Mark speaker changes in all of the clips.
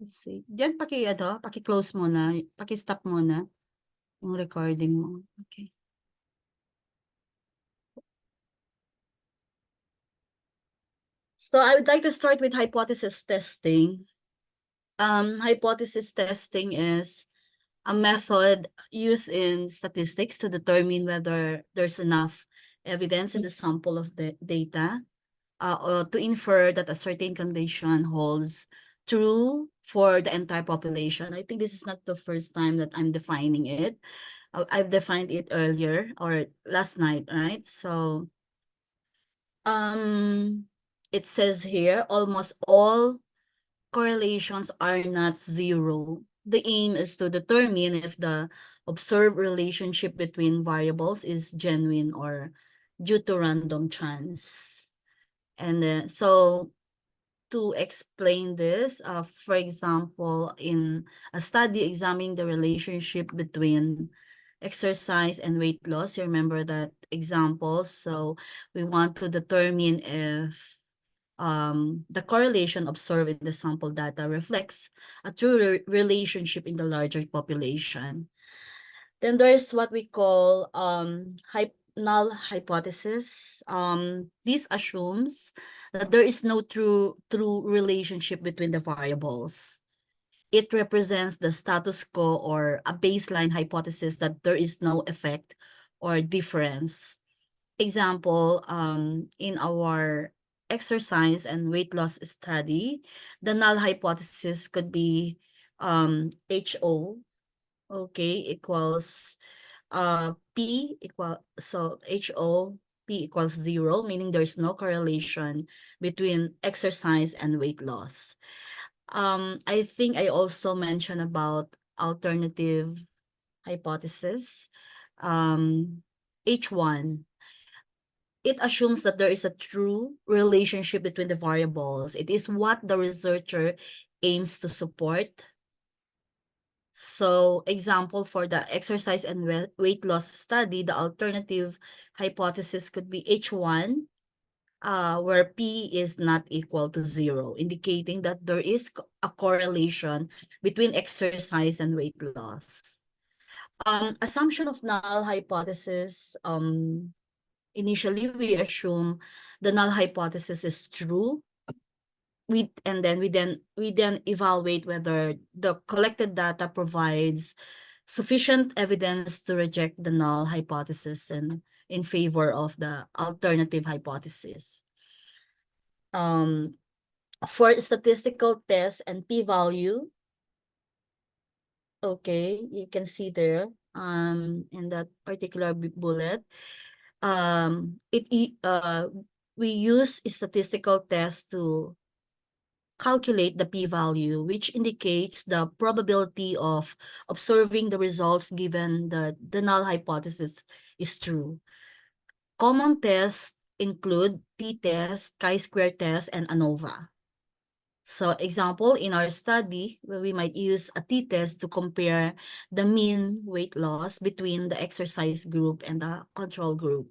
Speaker 1: Let's see. Diyan paki-close muna, paki-stop muna yung recording mo. Okay. So I would like to start with hypothesis testing. Hypothesis testing is a method used in statistics to determine whether there's enough evidence in the sample of the data or to infer that a certain condition holds true for the entire population. I think this is not the first time that I'm defining it. I've defined it earlier or last night, right? So it says here almost all correlations are not zero. The aim is to determine if the observed relationship between variables is genuine or due to random chance. And so to explain this, for example, in a study examining the relationship between exercise and weight loss, you remember that example? So we want to determine if the correlation observed in the sample data reflects a true relationship in the larger population. Then there's what we call null hypothesis. This assumes that there is no true relationship between the variables. It represents the status quo or a baseline hypothesis that there is no effect or difference. Example, in our exercise and weight loss study, the null hypothesis could be HO, okay, equals P equal, so HO P equals 0, meaning there's no correlation between exercise and weight loss. I think I also mentioned about alternative hypothesis. H1, it assumes that there is a true relationship between the variables. It is what the researcher aims to support. So, example, for the exercise and weight loss study, the alternative hypothesis could be H1, where P is not equal to 0, indicating that there is a correlation between exercise and weight loss. Assumption of null hypothesis, initially we assume the null hypothesis is true. And then we evaluate whether the collected data provides sufficient evidence to reject the null hypothesis and in favor of the alternative hypothesis. For statistical tests and p-value, okay, you can see there in that particular bullet, we use a statistical test to calculate the p-value, which indicates the probability of observing the results given that the null hypothesis is true. Common tests include t-test, chi-square test, and ANOVA. So example, in our study, we might use a t-test to compare the mean weight loss between the exercise group and the control group.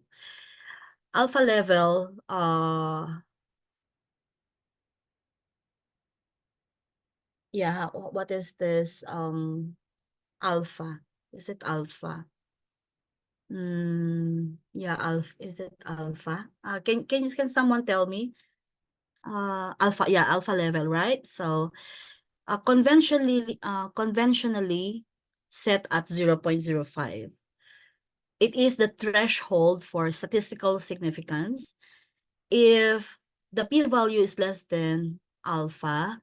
Speaker 1: Alpha level, yeah, what is this? Alpha. Is it alpha? Yeah, alpha. Is it alpha? Can someone tell me? Alpha, yeah, alpha level, right? So conventionally set at 0.05. It is the threshold for statistical significance. If the p-value is less than alpha,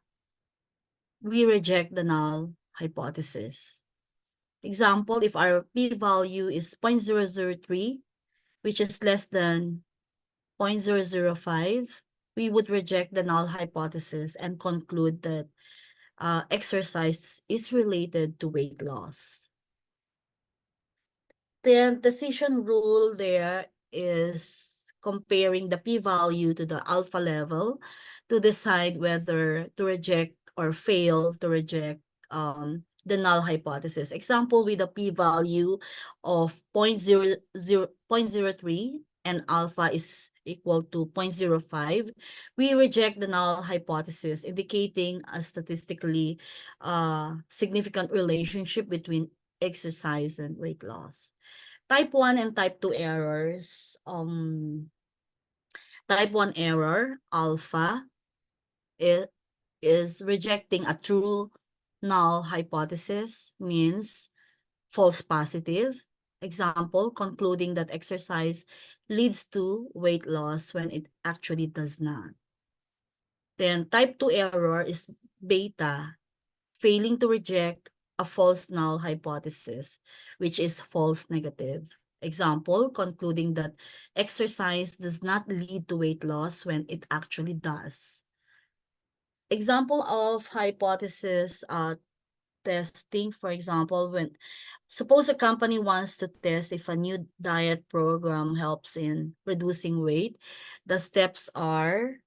Speaker 1: we reject the null hypothesis. Example, if our p-value is 0.003, which is less than 0.005, we would reject the null hypothesis and conclude that exercise is related to weight loss. The decision rule there is comparing the p-value to the alpha level to decide whether to reject or fail to reject the null hypothesis. Example, with a p-value of 0.03 and alpha is equal to 0.05, we reject the null hypothesis, indicating a statistically significant relationship between exercise and weight loss. Type 1 and type 2 errors. Type 1 error, alpha, is rejecting a true null hypothesis, means false positive. Example, concluding that exercise leads to weight loss when it actually does not. Then type 2 error is beta, failing to reject a false null hypothesis, which is false negative. Example, concluding that exercise does not lead to weight loss when it actually does. Example of hypothesis testing, for example, when suppose a company wants to test if a new diet program helps in reducing weight. The steps are,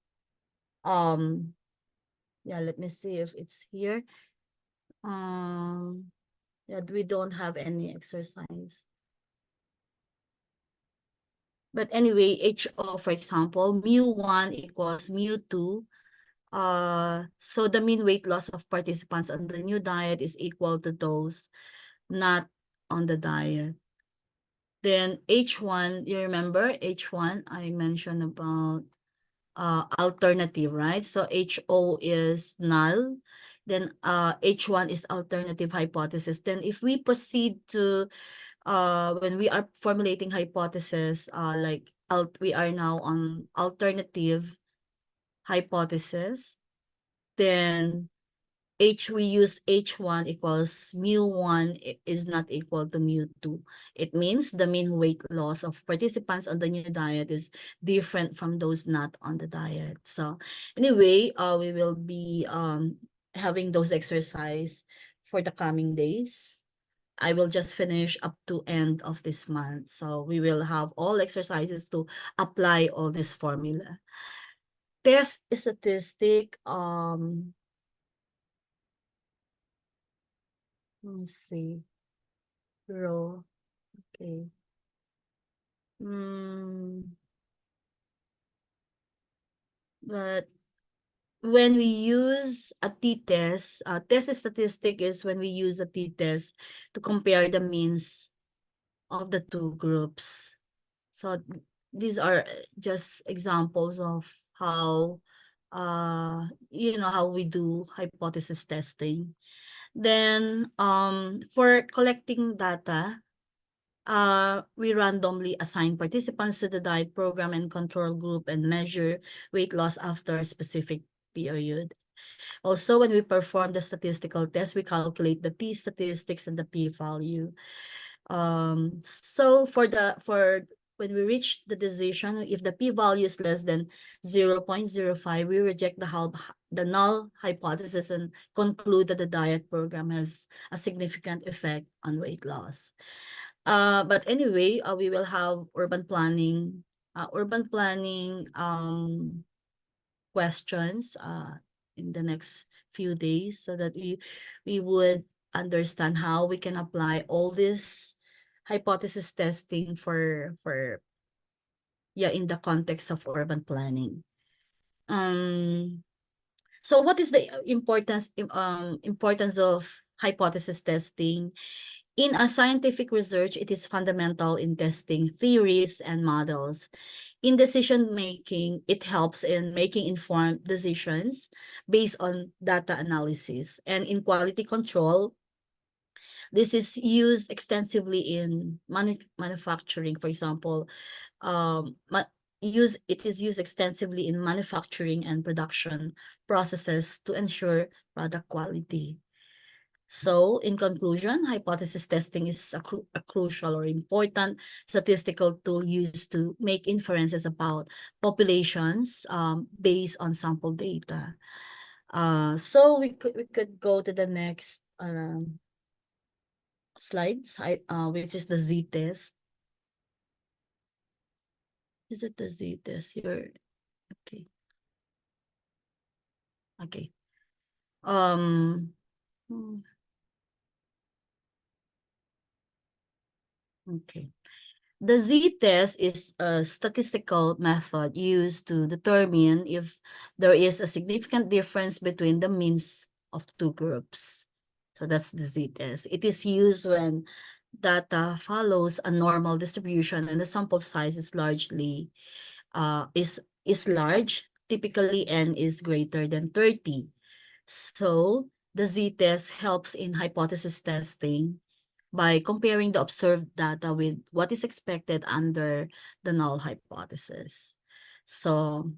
Speaker 1: yeah, let me see if it's here. Yeah, we don't have any exercise. But anyway, HO, for example, mu1 equals mu2. So the mean weight loss of participants on the new diet is equal to those not on the diet. Then H1, you remember H1, I mentioned about alternative, right? So HO is null. Then H1 is alternative hypothesis. Then if we proceed to when we are formulating hypothesis, like we are now on alternative hypothesis, then we use H1 equals mu1 is not equal to mu2. It means the mean weight loss of participants on the new diet is different from those not on the diet. So anyway, we will be having those exercise for the coming days. I will just finish up to end of this month. So we will have all exercises to apply all this formula. Test statistic, let me see. Row. Okay. But when we use a t-test, test statistic is when we use a t-test to compare the means of the two groups. So these are just examples of how, how we do hypothesis testing. Then for collecting data, we randomly assign participants to the diet program and control group and measure weight loss after a specific period. Also, when we perform the statistical test, we calculate the t-statistics and the p-value. So for when we reach the decision, if the p-value is less than 0.05, we reject the null hypothesis and conclude that the diet program has a significant effect on weight loss. But anyway, we will have urban planning questions in the next few days, so that we would understand how we can apply all this hypothesis testing for in the context of urban planning. So what is the importance of hypothesis testing? In a scientific research, it is fundamental in testing theories and models. In decision making, it helps in making informed decisions based on data analysis. And in quality control, this is used extensively in manufacturing. For example, it is used extensively in manufacturing and production processes to ensure product quality. So, in conclusion, hypothesis testing is a crucial or important statistical tool used to make inferences about populations based on sample data. So we could go to the next slide, which is the z-test. Is it the z-test? Okay. Okay. Okay. The z-test is a statistical method used to determine if there is a significant difference between the means of two groups. So that's the z-test. It is used when data follows a normal distribution and the sample size is largely is large. Typically, n is greater than 30. So the z-test helps in hypothesis testing by comparing the observed data with what is expected under the null hypothesis. So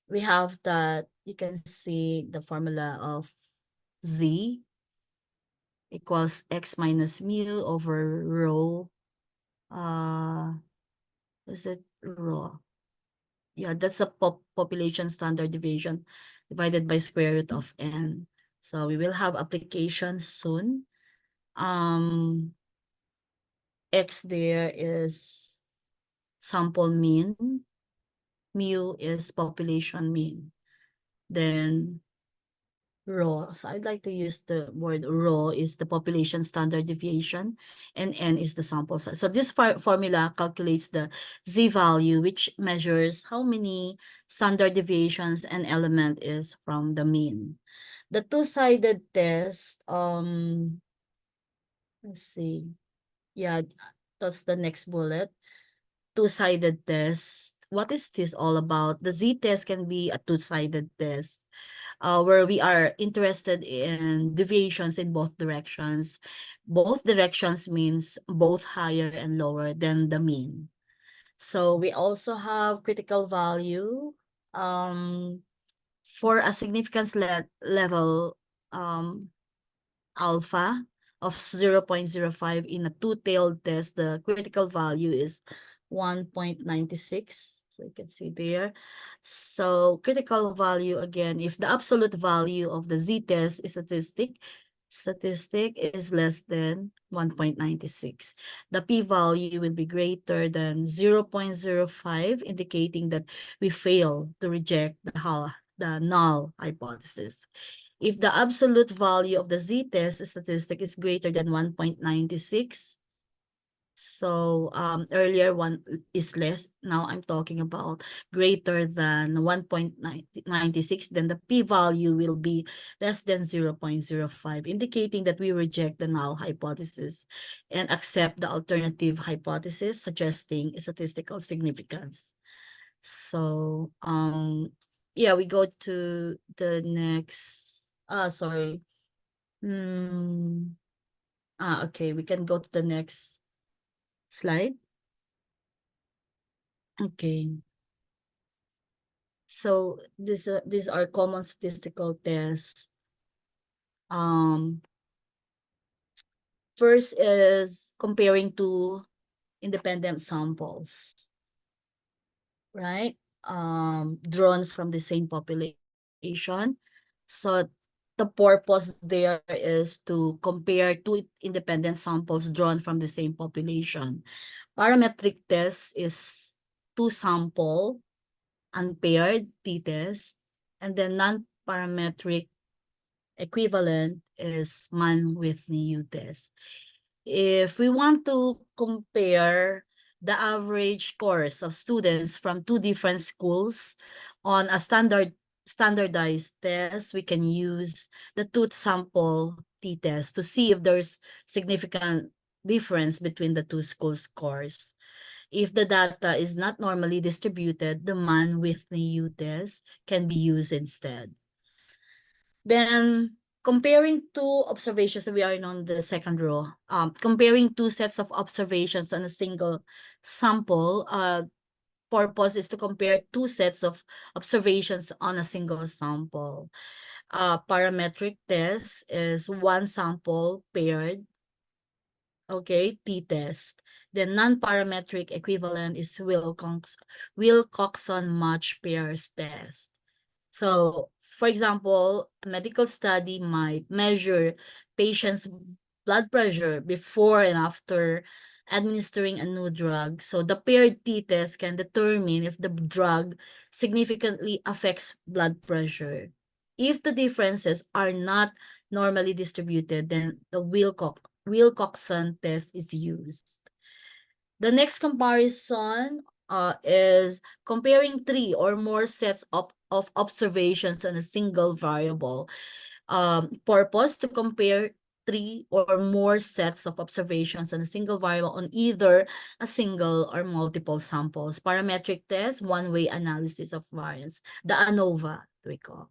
Speaker 1: we have that, you can see the formula of z equals x minus mu over rho. Is it rho? Yeah, that's a population standard deviation divided by square root of n. So we will have applications soon. X there is sample mean, mu is population mean. Then rho, so I'd like to use the word rho is the population standard deviation and n is the sample size. So this formula calculates the z value, which measures how many standard deviations an element is from the mean. The two-sided test, let's see. Yeah, that's the next bullet. Two-sided test. What is this all about? The z-test can be a two-sided test where we are interested in deviations in both directions. Both directions means both higher and lower than the mean. So we also have critical value for a significance level alpha of 0.05 in a two-tailed test. The critical value is 1.96. So you can see there. So critical value again, if the absolute value of the z-test is statistic is less than 1.96. The p-value will be greater than 0.05, indicating that we fail to reject the null hypothesis. If the absolute value of the z-test statistic is greater than 1.96, so earlier one is less, now I'm talking about greater than 1.96, then the p-value will be less than 0.05, indicating that we reject the null hypothesis and accept the alternative hypothesis, suggesting statistical significance. So yeah, we go to the next, sorry. Okay, we can go to the next slide. Okay. So these are common statistical tests. First is comparing two independent samples, right? Drawn from the same population. So the purpose there is to compare two independent samples drawn from the same population. Parametric test is two sample unpaired t-test, and then non-parametric equivalent is Mann-Whitney U-test. If we want to compare the average scores of students from two different schools on a standardized test, we can use the tooth sample t-test to see if there's significant difference between the two school scores. If the data is not normally distributed, the Mann-Whitney U-test can be used instead. Then comparing two observations, we are on the second row. Comparing two sets of observations on a single sample, purpose is to compare two sets of observations on a single sample. Parametric test is one sample paired, okay, t-test. The non-parametric equivalent is Wilcoxon match pairs test. So, for example, a medical study might measure patients' blood pressure before and after administering a new drug. So the paired t-test can determine if the drug significantly affects blood pressure. If the differences are not normally distributed, then the Wilcoxon test is used. The next comparison is comparing 3 or more sets of observations on a single variable. Purpose to compare 3 or more sets of observations on a single variable on either a single or multiple samples. Parametric test, one-way analysis of variance, the ANOVA we call.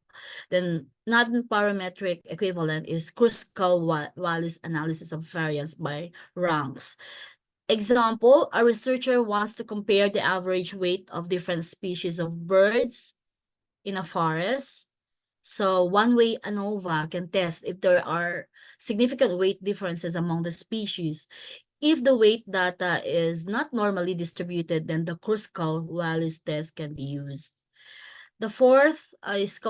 Speaker 1: Then non-parametric equivalent is Kruskal-Wallis analysis of variance by ranks. Example, a researcher wants to compare the average weight of different species of birds in a forest. So one-way ANOVA can test if there are significant weight differences among the species. If the weight data is not normally distributed, then the Kruskal-Wallis test can be used. The fourth is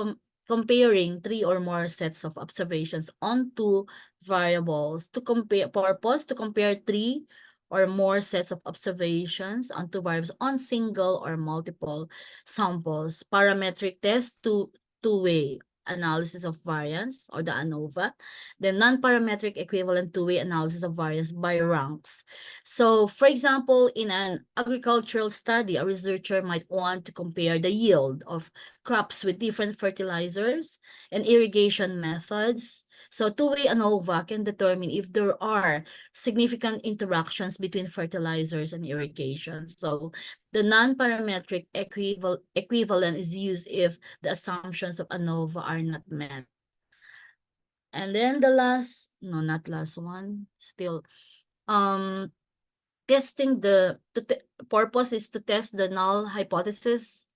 Speaker 1: comparing 3 or more sets of observations on 2 variables to compare 3 or more sets of observations on 2 variables on single or multiple samples. Parametric test, two-way analysis of variance, or the ANOVA. Then non-parametric equivalent two-way analysis of variance by ranks. So for example, in an agricultural study, a researcher might want to compare the yield of crops with different fertilizers and irrigation methods. So two-way ANOVA can determine if there are significant interactions between fertilizers and irrigation. So the non-parametric equivalent is used if the assumptions of ANOVA are not met. And then the last, no, not last one, still, testing purpose is to test the null hypothesis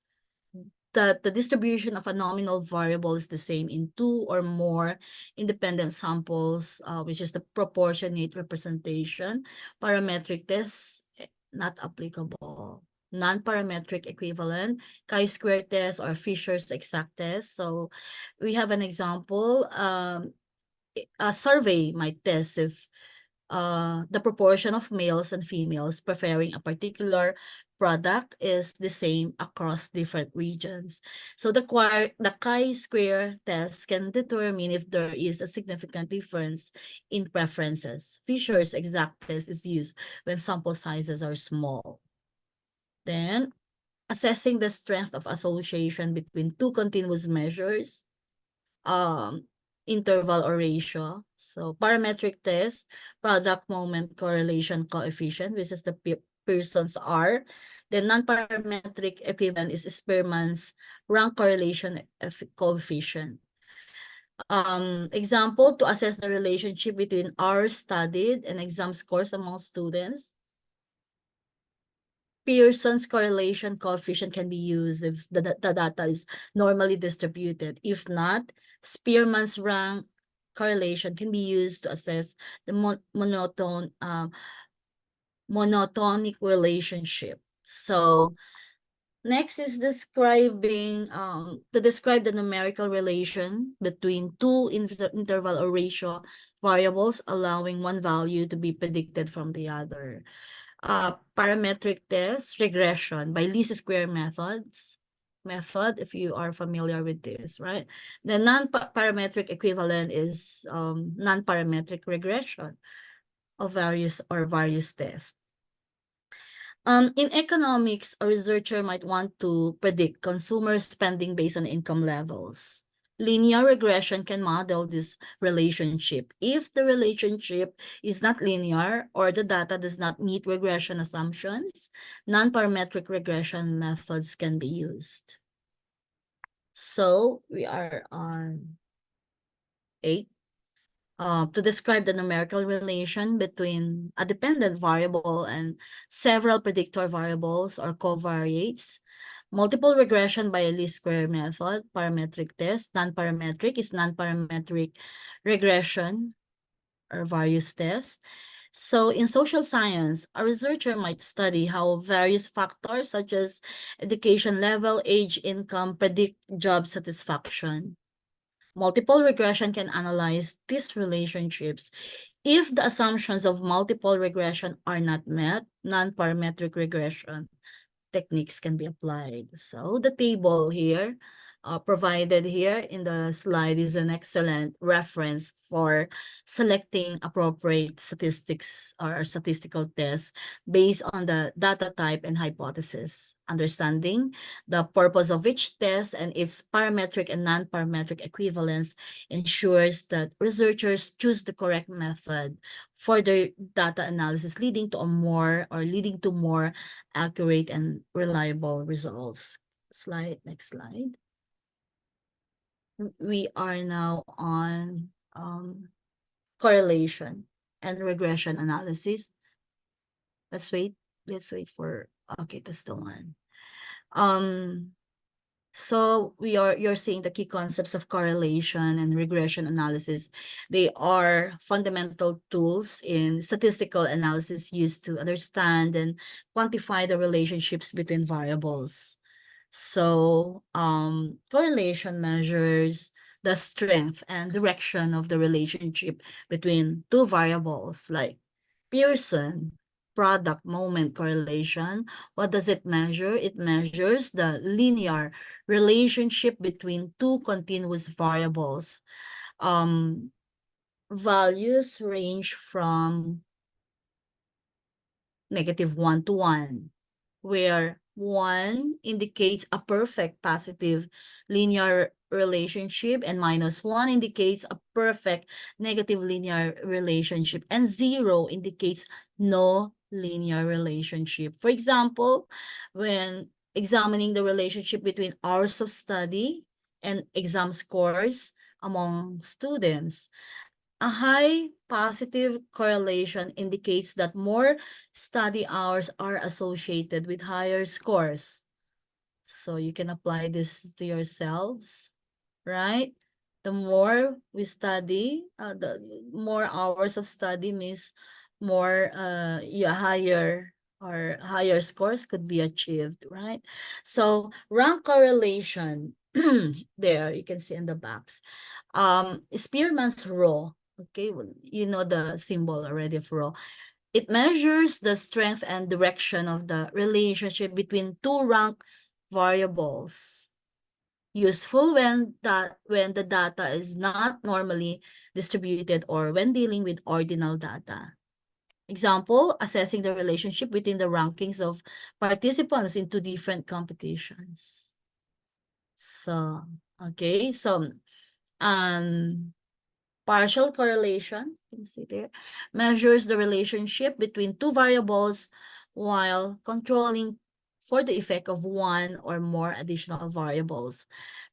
Speaker 1: that the distribution of a nominal variable is the same in 2 or more independent samples, which is the proportionate representation. Parametric tests, not applicable. Non-parametric equivalent, chi-square test or Fisher's exact test. So we have an example. A survey might test if the proportion of males and females preferring a particular product is the same across different regions. So the chi-square test can determine if there is a significant difference in preferences. Fisher's exact test is used when sample sizes are small. Then, assessing the strength of association between two continuous measures, interval or ratio. So parametric test, product moment correlation coefficient, which is the Pearson's R. The non-parametric equivalent is Spearman's rank correlation coefficient. Example, to assess the relationship between R studied and exam scores among students. Pearson's correlation coefficient can be used if the data is normally distributed. If not, Spearman's rank correlation can be used to assess the monotonic relationship. So next is describing to describe the numerical relation between two interval or ratio variables, allowing one value to be predicted from the other. Parametric test, regression by least square method, if you are familiar with this, right? The non-parametric equivalent is non-parametric regression of various tests. In economics, a researcher might want to predict consumer spending based on income levels. Linear regression can model this relationship. If the relationship is not linear or the data does not meet regression assumptions, non-parametric regression methods can be used. So we are on 8. To describe the numerical relation between a dependent variable and several predictor variables or covariates. Multiple regression by a least square method, parametric test. Non-parametric is non-parametric regression or various tests. So in social science, a researcher might study how various factors such as education level, age, income predict job satisfaction. Multiple regression can analyze these relationships. If the assumptions of multiple regression are not met, non-parametric regression techniques can be applied. So the table here provided here in the slide is an excellent reference for selecting appropriate statistics or statistical tests based on the data type and hypothesis. Understanding the purpose of each test and its parametric and non-parametric equivalence ensures that researchers choose the correct method for their data analysis, leading to more accurate and reliable results. Next slide. We are now on correlation and regression analysis. Let's wait for, okay, that's the one. So you're seeing the key concepts of correlation and regression analysis. They are fundamental tools in statistical analysis used to understand and quantify the relationships between variables. So correlation measures the strength and direction of the relationship between two variables like Pearson product moment correlation. What does it measure? It measures the linear relationship between two continuous variables. Values range from -1 to 1, where 1 indicates a perfect positive linear relationship and -1 indicates a perfect negative linear relationship, and 0 indicates no linear relationship. For example, when examining the relationship between hours of study and exam scores among students, a high positive correlation indicates that more study hours are associated with higher scores. So you can apply this to yourselves, right? The more we study, the more hours of study means more higher scores could be achieved, right? So rank correlation, there you can see in the box. Spearman's rule. Okay, well, you know the symbol already of rho. It measures the strength and direction of the relationship between two rank variables. Useful when the data is not normally distributed or when dealing with ordinal data. Example, assessing the relationship between the rankings of participants in two different competitions. So, okay, so partial correlation, you can see there, measures the relationship between two variables while controlling for the effect of one or more additional variables.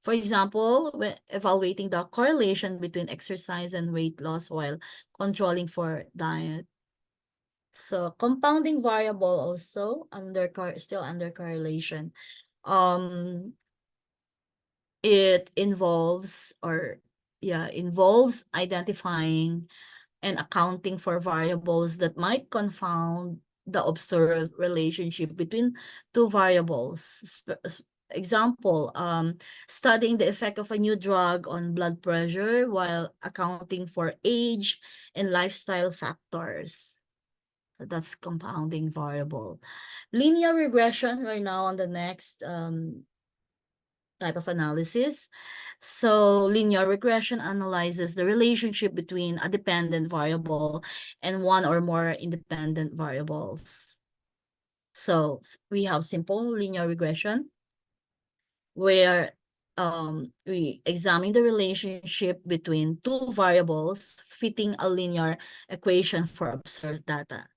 Speaker 1: For example, when evaluating the correlation between exercise and weight loss while controlling for diet. So compounding variable also still under correlation. It involves identifying and accounting for variables that might confound the observed relationship between two variables. Example, studying the effect of a new drug on blood pressure while accounting for age and lifestyle factors. That's compounding variable. Linear regression, we're now on the next type of analysis. So linear regression analyzes the relationship between a dependent variable and one or more independent variables. So we have simple linear regression where we examine the relationship between two variables fitting a linear equation for observed data.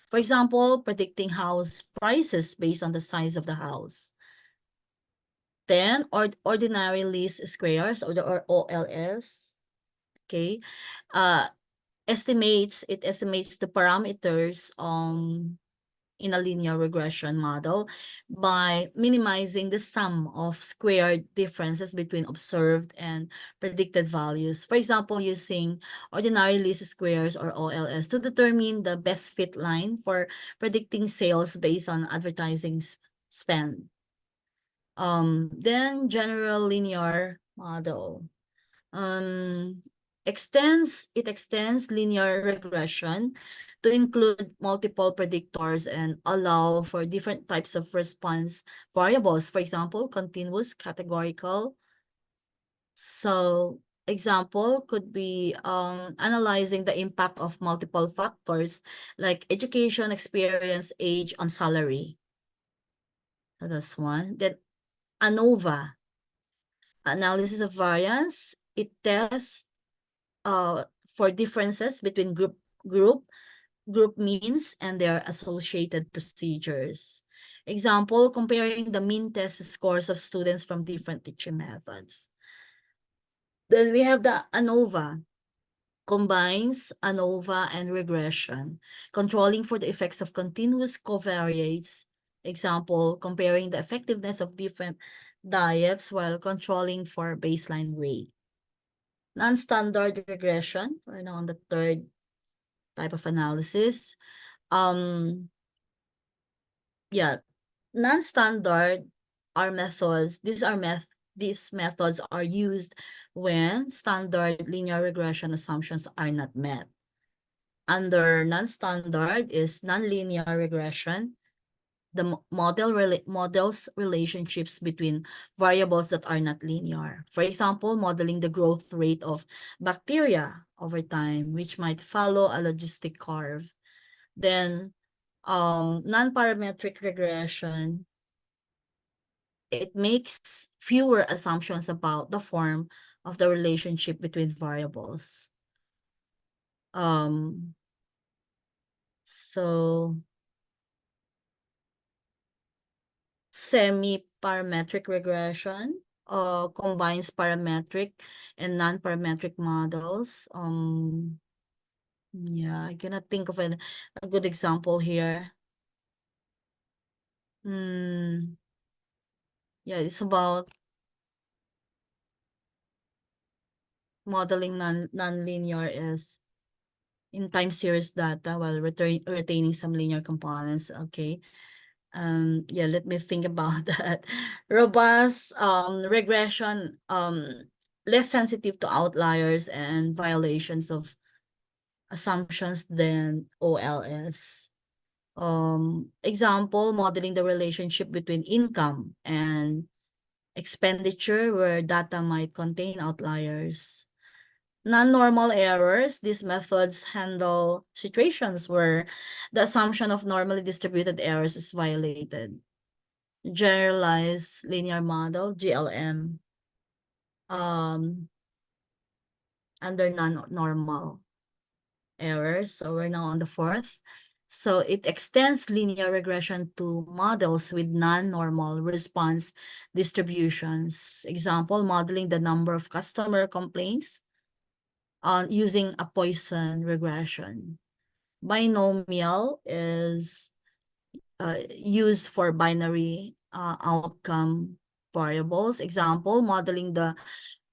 Speaker 1: For example, predicting house prices based on the size of the house. Then ordinary least squares or the OLS, okay, estimates the parameters in a linear regression model by minimizing the sum of squared differences between observed and predicted values. For example, using ordinary least squares or OLS to determine the best fit line for predicting sales based on advertising spend. Then general linear model. Extends linear regression to include multiple predictors and allow for different types of response variables. For example, continuous, categorical, So example could be analyzing the impact of multiple factors like education, experience, age on salary. So that's one. Then ANOVA, analysis of variance. It tests for differences between group means and their associated procedures. Example, comparing the mean test scores of students from different teaching methods. Then we have the ANOVA, combines ANOVA and regression, controlling for the effects of continuous covariates. Example, comparing the effectiveness of different diets while controlling for baseline weight. Non-standard regression, we're now on the third type of analysis. Yeah, non-standard are methods. These methods are used when standard linear regression assumptions are not met. Under non-standard is nonlinear regression. The models relationships between variables that are not linear. For example, modeling the growth rate of bacteria over time, which might follow a logistic curve. Then non-parametric regression, it makes fewer assumptions about the form of the relationship between variables. So semi-parametric regression combines parametric and non-parametric models. Yeah, I cannot think of a good example here. Yeah, it's about modeling non-linear is in time series data while retaining some linear components. Okay. Yeah, let me think about that. Robust regression, less sensitive to outliers and violations of assumptions than OLS. Example, modeling the relationship between income and expenditure where data might contain outliers. Non-normal errors, these methods handle situations where the assumption of normally distributed errors is violated. Generalized linear model, GLM, under non-normal errors. So we're now on the fourth. So it extends linear regression to models with non-normal response distributions. Example, modeling the number of customer complaints using a Poisson regression. Binomial is used for binary outcome variables. Example, modeling the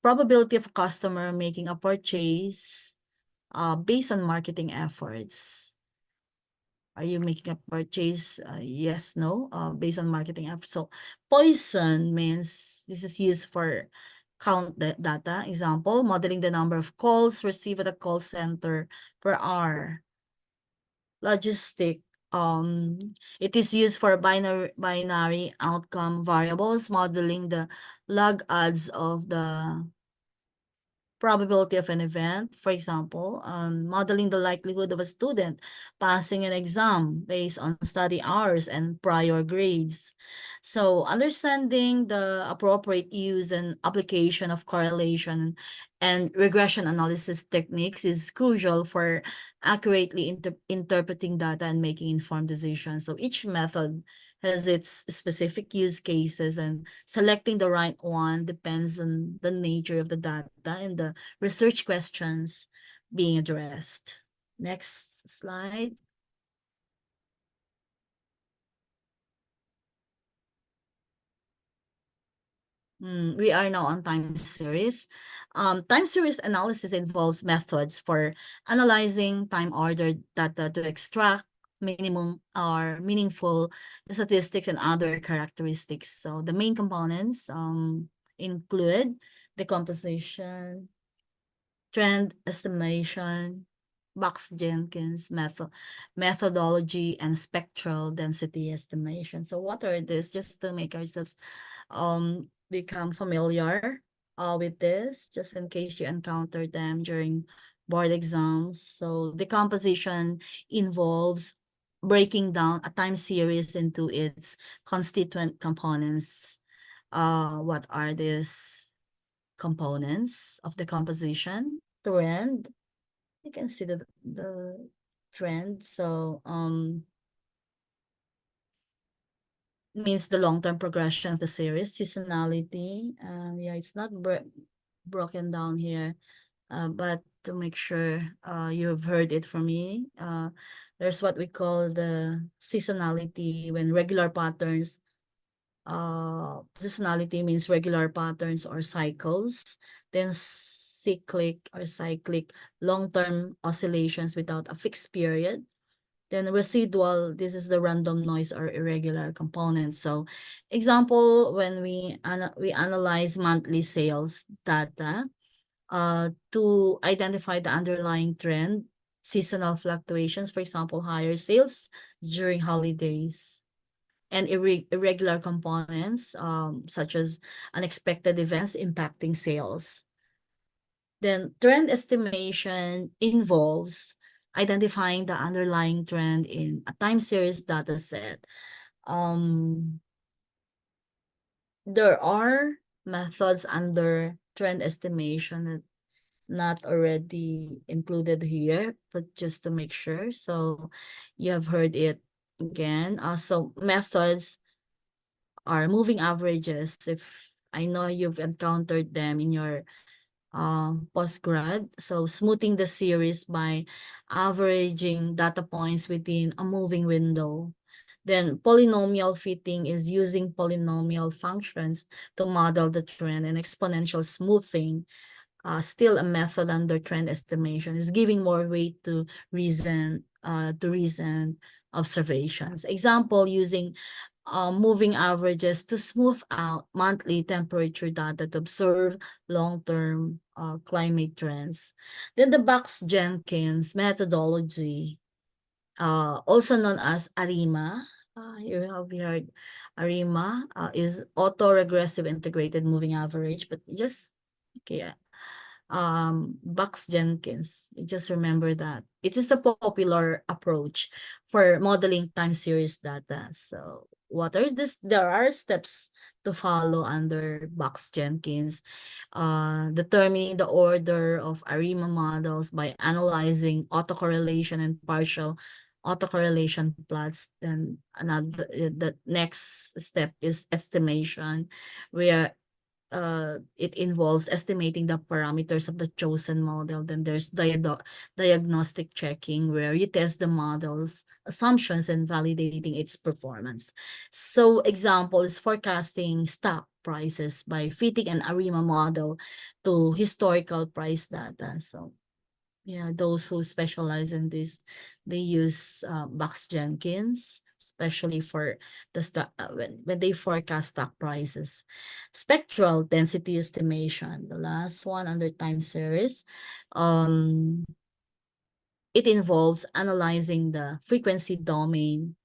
Speaker 1: probability of a customer making a purchase based on marketing efforts. Are you making a purchase? Yes, no, based on marketing efforts. So Poisson means this is used for count the data. Example, modeling the number of calls received at a call center per hour. Logistic, it is used for binary outcome variables, modeling the log odds of the probability of an event. For example, modeling the likelihood of a student passing an exam based on study hours and prior grades. So understanding the appropriate use and application of correlation and regression analysis techniques is crucial for accurately interpreting data and making informed decisions. So each method has its specific use cases, and selecting the right one depends on the nature of the data and the research questions being addressed. Next slide. We are now on time series. Time series analysis involves methods for analyzing time-ordered data to extract minimum or meaningful statistics and other characteristics. So the main components include decomposition, trend estimation, Box-Jenkins methodology, and spectral density estimation. So what are these? Just to make ourselves become familiar. with this, just in case you encounter them during board exams. So decomposition involves breaking down a time series into its constituent components. What are these components of the composition? Trend. You can see the trend. So means the long-term progression of the series. Seasonality. Yeah, it's not broken down here. But to make sure you've heard it from me, there's what we call the seasonality when regular patterns. Seasonality means regular patterns or cycles. Then cyclic long-term oscillations without a fixed period. Then residual, this is the random noise or irregular components. So example, when we analyze monthly sales data, to identify the underlying trend, seasonal fluctuations, for example, higher sales during holidays, and irregular components, such as unexpected events impacting sales. Then trend estimation involves identifying the underlying trend in a time series data set. There are methods under trend estimation that not already included here, but just to make sure. So you have heard it again. So methods are moving averages. If I know you've encountered them in your postgrad. So smoothing the series by averaging data points within a moving window. Then polynomial fitting is using polynomial functions to model the trend, and exponential smoothing, still a method under trend estimation, is giving more weight to recent observations. Example, using moving averages to smooth out monthly temperature data to observe long-term climate trends. Then the Box-Jenkins methodology, also known as ARIMA. You have heard ARIMA, is auto-regressive integrated moving average, but just, okay, Box-Jenkins. Just remember that. It is a popular approach for modeling time series data. So what are this? There are steps to follow under Box-Jenkins. Determining the order of ARIMA models by analyzing autocorrelation and partial autocorrelation plots. Then another, the next step is estimation, where it involves estimating the parameters of the chosen model. Then there's diagnostic checking, where you test the model's assumptions and validating its performance. So example is forecasting stock prices by fitting an ARIMA model to historical price data. So yeah, those who specialize in this, they use Box-Jenkins, especially for the stock when they forecast stock prices. Spectral density estimation, the last one under time series. It involves analyzing the frequency domain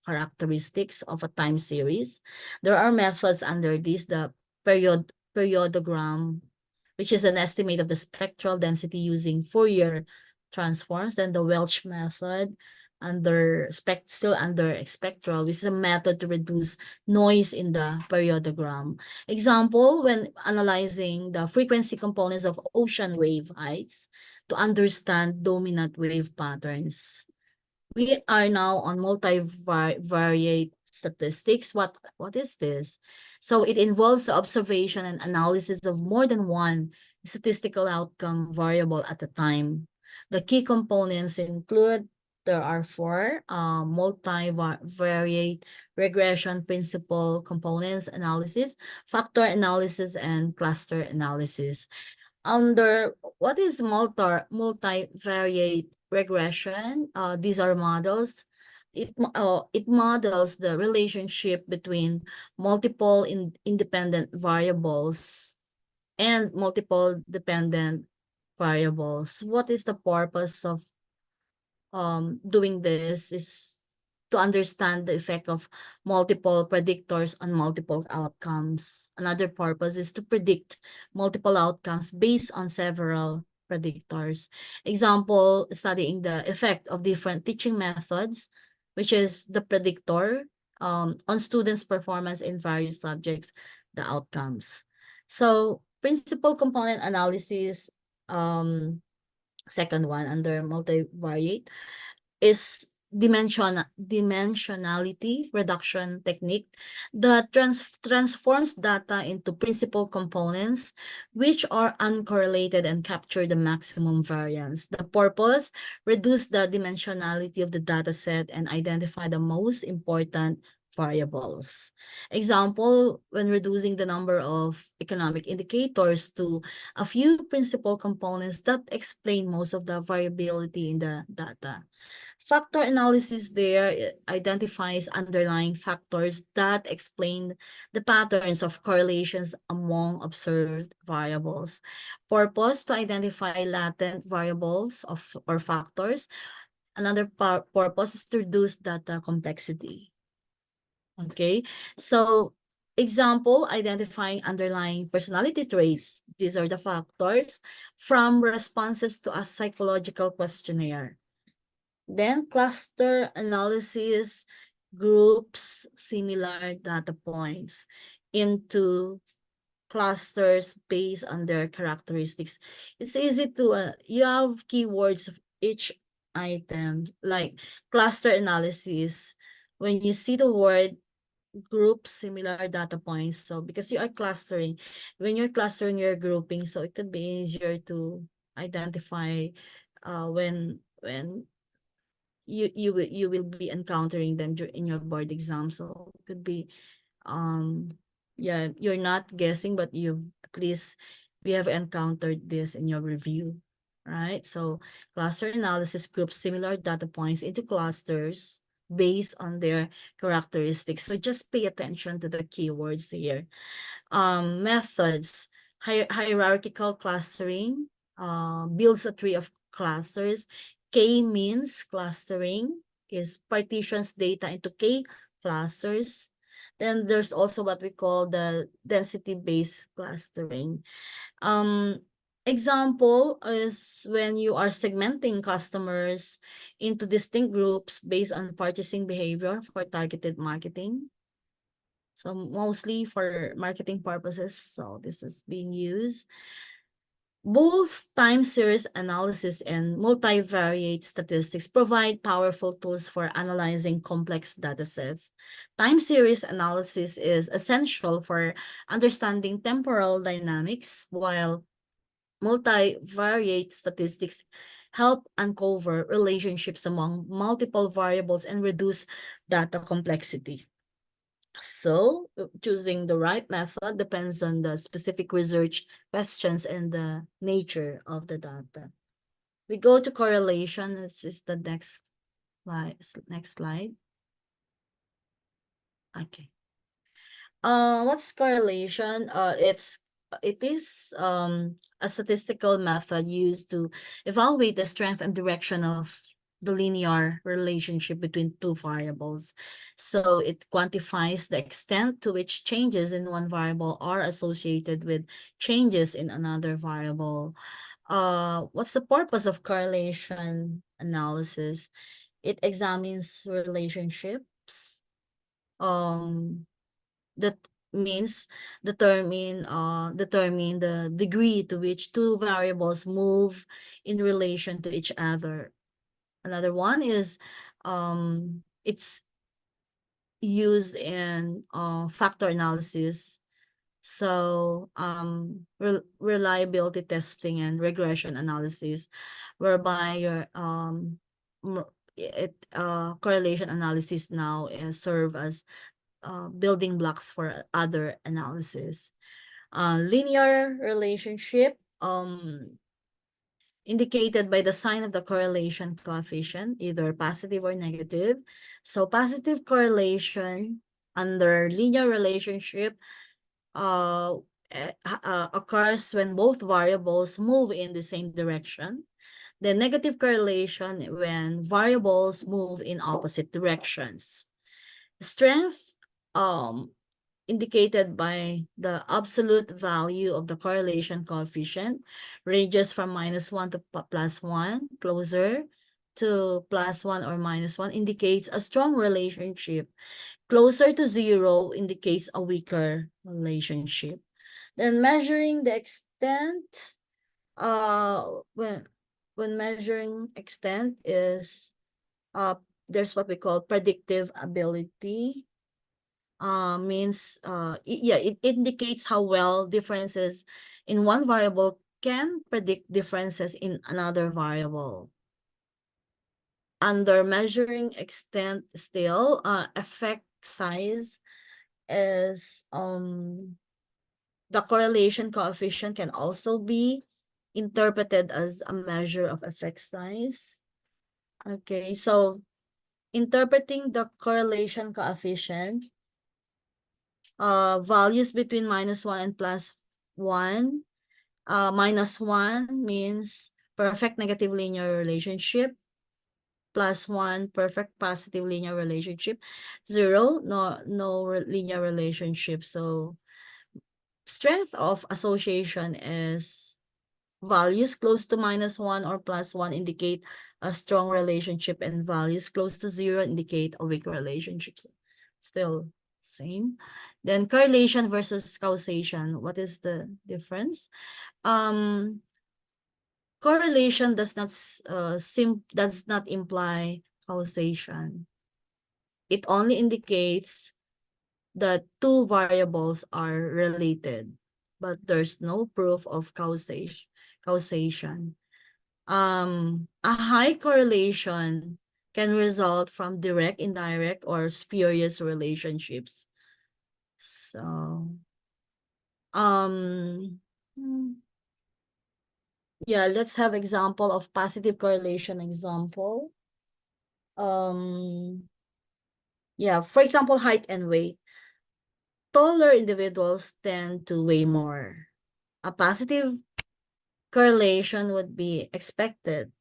Speaker 1: characteristics of a time series. There are methods under this, the periodogram, which is an estimate of the spectral density using Fourier transforms. Then the Welch method still under spectral, which is a method to reduce noise in the periodogram. Example, when analyzing the frequency components of ocean wave heights to understand dominant wave patterns. We are now on multivariate statistics. What is this? So it involves the observation and analysis of more than one statistical outcome variable at a time. The key components include, there are four: multivariate regression principal components analysis, factor analysis, and cluster analysis. Under what is multivariate regression? These are models. It models the relationship between multiple independent variables and multiple dependent variables. What is the purpose of doing this? Is to understand the effect of multiple predictors on multiple outcomes. Another purpose is to predict multiple outcomes based on several predictors. Example, studying the effect of different teaching methods, which is the predictor on students' performance in various subjects, the outcomes. So principal component analysis, second one under multivariate, is dimensionality reduction technique that transforms data into principal components which are uncorrelated and capture the maximum variance. The purpose, reduce the dimensionality of the data set and identify the most important variables. Example, when reducing the number of economic indicators to a few principal components that explain most of the variability in the data. Factor analysis there identifies underlying factors that explain the patterns of correlations among observed variables. Purpose, to identify latent variables or factors. Another purpose is to reduce data complexity. Okay, so example, identifying underlying personality traits. These are the factors from responses to a psychological questionnaire. Then cluster analysis groups similar data points into clusters based on their characteristics. It's easy to, you have keywords of each item, like cluster analysis. When you see the word group similar data points, so because you are clustering, when you're clustering, you're grouping, so it could be easier to identify when you will be encountering them in your board exam. So it could be yeah, you're not guessing, but you've at least we have encountered this in your review, right? So cluster analysis groups similar data points into clusters based on their characteristics. So just pay attention to the keywords here. Methods, hierarchical clustering builds a tree of clusters. K-means clustering is partitions data into K clusters. Then there's also what we call the density-based clustering. Example is when you are segmenting customers into distinct groups based on purchasing behavior for targeted marketing. So mostly for marketing purposes, so this is being used. Both time series analysis and multivariate statistics provide powerful tools for analyzing complex datasets. Time series analysis is essential for understanding temporal dynamics, while multivariate statistics help uncover relationships among multiple variables and reduce data complexity. So choosing the right method depends on the specific research questions and the nature of the data. We go to correlation. This is the next slide. Next slide. Okay. What's correlation? It is a statistical method used to evaluate the strength and direction of the linear relationship between two variables. So it quantifies the extent to which changes in one variable are associated with changes in another variable. What's the purpose of correlation analysis? It examines relationships that means determine the degree to which two variables move in relation to each other. Another one is it's used in factor analysis. So reliability testing and regression analysis, whereby your correlation analysis now serve as building blocks for other analysis. Linear relationship indicated by the sign of the correlation coefficient, either positive or negative. So positive correlation under linear relationship occurs when both variables move in the same direction. The negative correlation when variables move in opposite directions. Strength indicated by the absolute value of the correlation coefficient ranges from -1 to +1, closer to +1 or -1 indicates a strong relationship. Closer to 0 indicates a weaker relationship. Then measuring the extent, when measuring extent is there's what we call predictive ability. Means it indicates how well differences in one variable can predict differences in another variable. Under measuring extent still, effect size is the correlation coefficient can also be interpreted as a measure of effect size. Okay, so interpreting the correlation coefficient, values between -1 and +1. -1 means perfect negative linear relationship. +1 perfect positive linear relationship. 0 no linear relationship. So strength of association is values close to -1 or +1 indicate a strong relationship, and values close to 0 indicate a weak relationship. Still same. Then correlation versus causation. What is the difference? Correlation does not imply causation. It only indicates that two variables are related, but there's no proof of causation. A high correlation can result from direct, indirect, or spurious relationships. So, yeah, let's have example of positive correlation example. Yeah, for example, height and weight. Taller individuals tend to weigh more. A positive correlation would be expected.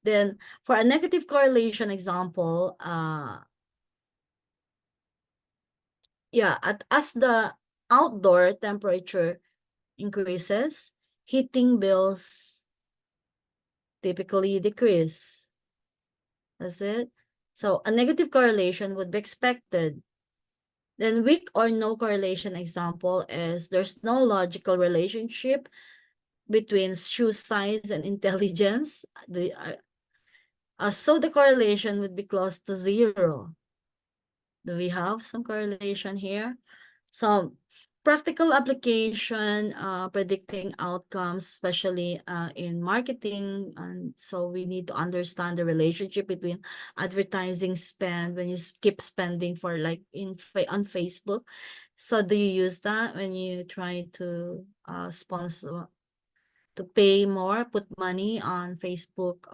Speaker 1: Then for a negative correlation example, as the outdoor temperature increases, heating bills typically decrease. That's it. So a negative correlation would be expected. Then weak or no correlation example is there's no logical relationship between shoe size and intelligence. So the correlation would be close to 0. Do we have some correlation here? So practical application, predicting outcomes, especially in marketing. And so we need to understand the relationship between advertising spend when you keep spending for like on Facebook. So do you use that when you try to sponsor, to pay more, put money on Facebook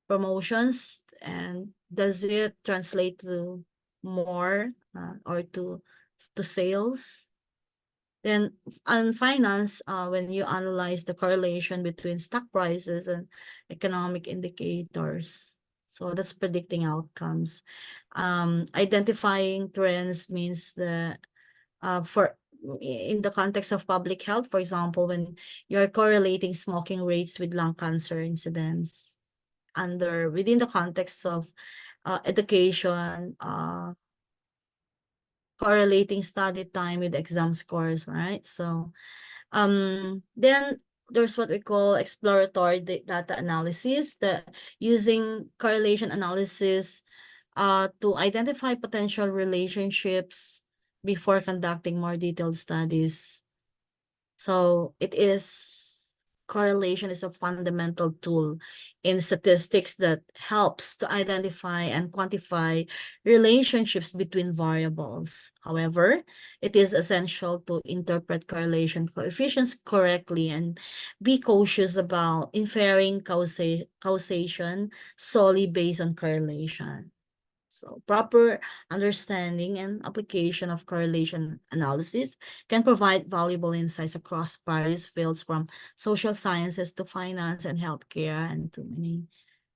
Speaker 1: promotions, and does it translate to more or to sales? Then on finance, when you analyze the correlation between stock prices and economic indicators, so that's predicting outcomes. Identifying trends means the in the context of public health, for example, when you're correlating smoking rates with lung cancer incidence, within the context of education, correlating study time with exam scores, right? So then there's what we call exploratory data analysis, using correlation analysis to identify potential relationships before conducting more detailed studies. So correlation is a fundamental tool in statistics that helps to identify and quantify relationships between variables. However, it is essential to interpret correlation coefficients correctly and be cautious about inferring causation solely based on correlation. So proper understanding and application of correlation analysis can provide valuable insights across various fields from social sciences to finance and healthcare and to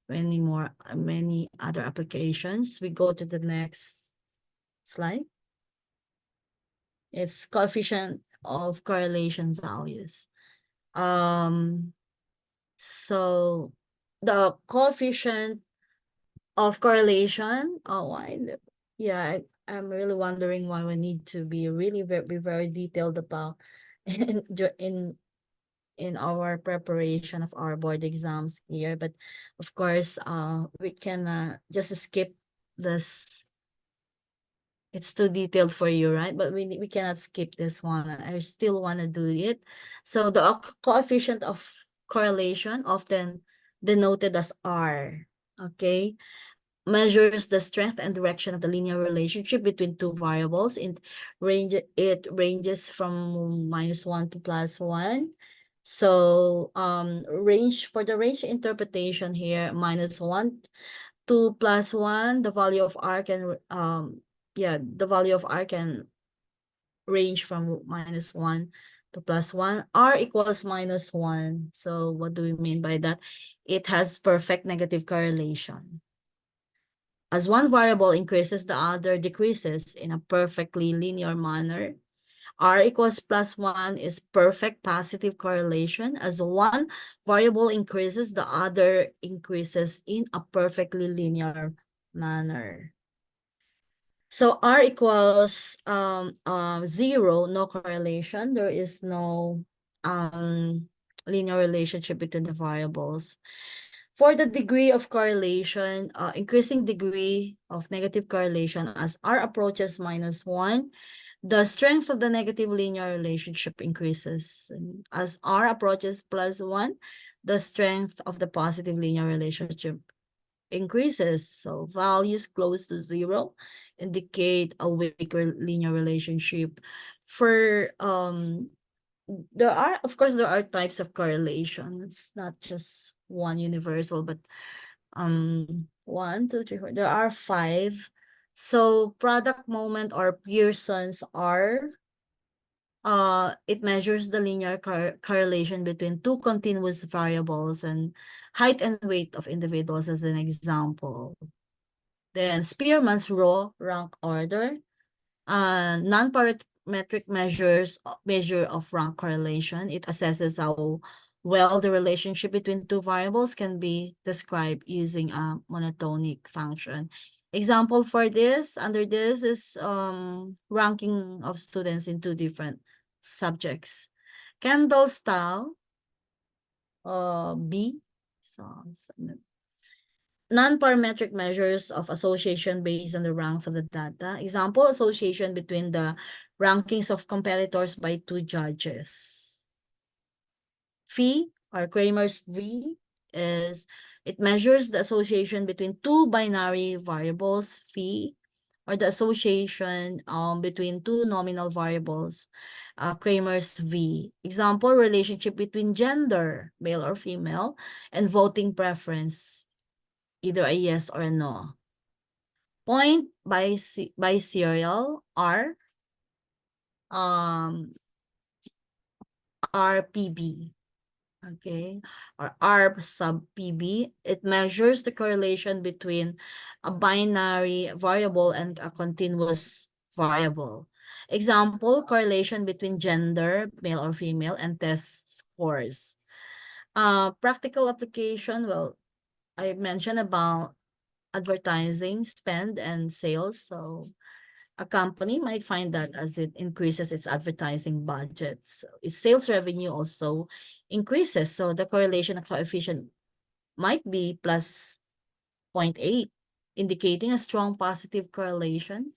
Speaker 1: many other applications. We go to the next slide. It's coefficient of correlation values. So the coefficient of correlation, I'm really wondering why we need to be really very detailed about in our preparation of our board exams here. But of course, we can just skip this. It's too detailed for you, right? But we cannot skip this one. I still want to do it. So the coefficient of correlation, often denoted as R, okay, measures the strength and direction of the linear relationship between two variables. It ranges from -1 to +1. So for the range interpretation here, -1 to +1, the value of R can the value of R can range from -1 to +1. R equals -1. So what do we mean by that? It has perfect negative correlation. As one variable increases, the other decreases in a perfectly linear manner. R equals +1 is perfect positive correlation. As one variable increases, the other increases in a perfectly linear manner. So R equals 0, no correlation. There is no linear relationship between the variables. For the degree of correlation, increasing degree of negative correlation as R approaches -1, the strength of the negative linear relationship increases. And as R approaches +1, the strength of the positive linear relationship increases. So values close to 0 indicate a weaker linear relationship. For of course there are types of correlation. It's not just one universal, but 1, 2, 3, 4. There are 5. So product moment or Pearson's R, it measures the linear correlation between two continuous variables and height and weight of individuals as an example. Then Spearman's raw rank order, non-parametric measure of rank correlation. It assesses how well the relationship between two variables can be described using a monotonic function. Example for this, under this is ranking of students in two different subjects. Kendall style, B. So, non-parametric measures of association based on the ranks of the data. Example, association between the rankings of competitors by two judges. Phi, or Kramer's V, is it measures the association between two binary variables, phi, or the association between two nominal variables, Kramer's V. Example, relationship between gender, male or female, and voting preference, either a yes or a no. Point by serial R, RPB, okay, or R sub PB. It measures the correlation between a binary variable and a continuous variable. Example, correlation between gender, male or female, and test scores. Practical application, well, I mentioned about advertising spend and sales. So a company might find that as it increases its advertising budget, so its sales revenue also increases. So the correlation coefficient might be plus 0.8, indicating a strong positive correlation.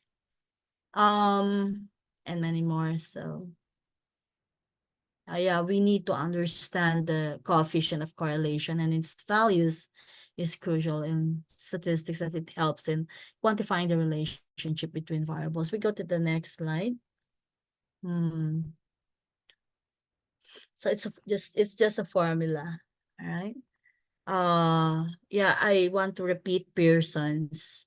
Speaker 1: And many more. So yeah, we need to understand the coefficient of correlation and its values is crucial in statistics as it helps in quantifying the relationship between variables. We go to the next slide. So it's just a formula, all right? Yeah, I want to repeat Pearson's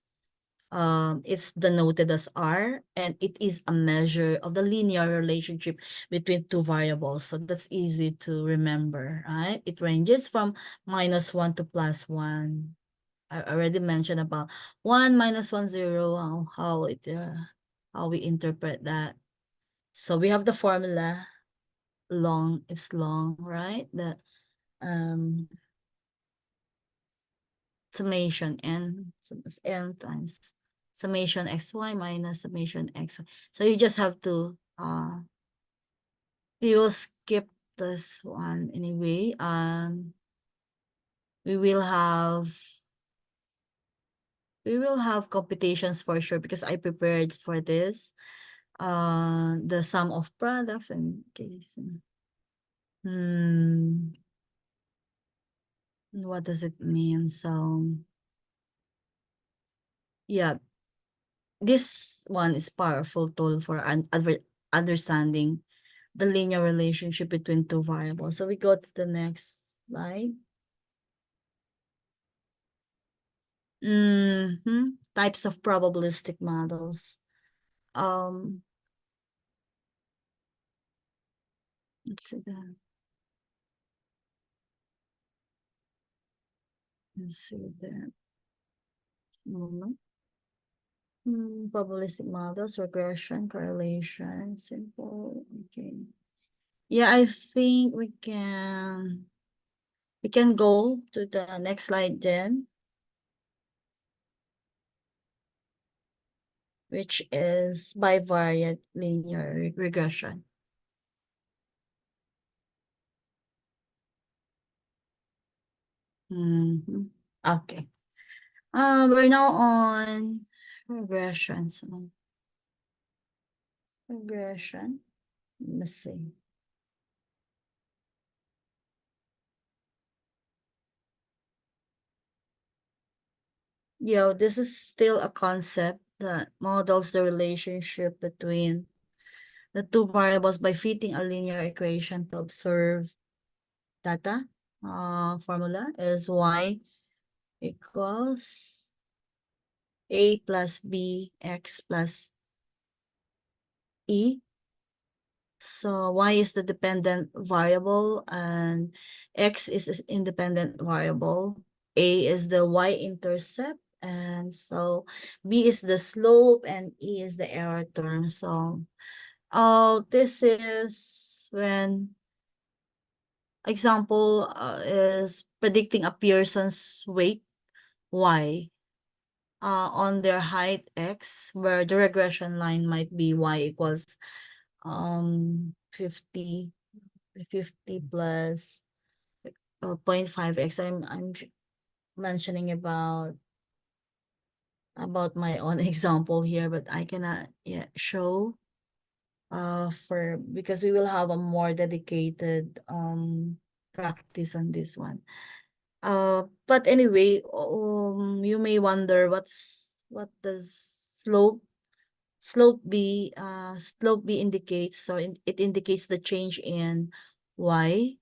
Speaker 1: it's denoted as R, and it is a measure of the linear relationship between two variables. So that's easy to remember, right? It ranges from -1 to +1. I already mentioned about 1 minus 1 0, how we interpret that. So we have the formula, it's long, right? The um summation n, so it's n times summation xy minus summation xy. So you just have to we will skip this one anyway. We will have computations for sure because I prepared for this. The sum of products and case. What does it mean? So yeah, this one is powerful tool for understanding the linear relationship between two variables. So we go to the next slide. Types of probabilistic models. Let's see that. Let's see that. Moment. Probabilistic models, regression, correlation, simple. Okay. Yeah, I think we can go to the next slide then, which is bivariate linear regression. Okay. We're now on regression. So regression. Let's see. This is still a concept that models the relationship between the two variables by fitting a linear equation to observe data. Formula is y equals a plus b x plus e. So y is the dependent variable and x is an independent variable. A is the y-intercept, and so b is the slope and e is the error term. So this is when example is predicting a Pearson's weight y on their height x, where the regression line might be y equals 50 plus 0.5x. I'm mentioning about my own example here, but I cannot yet show for because we will have a more dedicated practice on this one. But anyway, you may wonder what does slope B indicates. So it indicates the change in y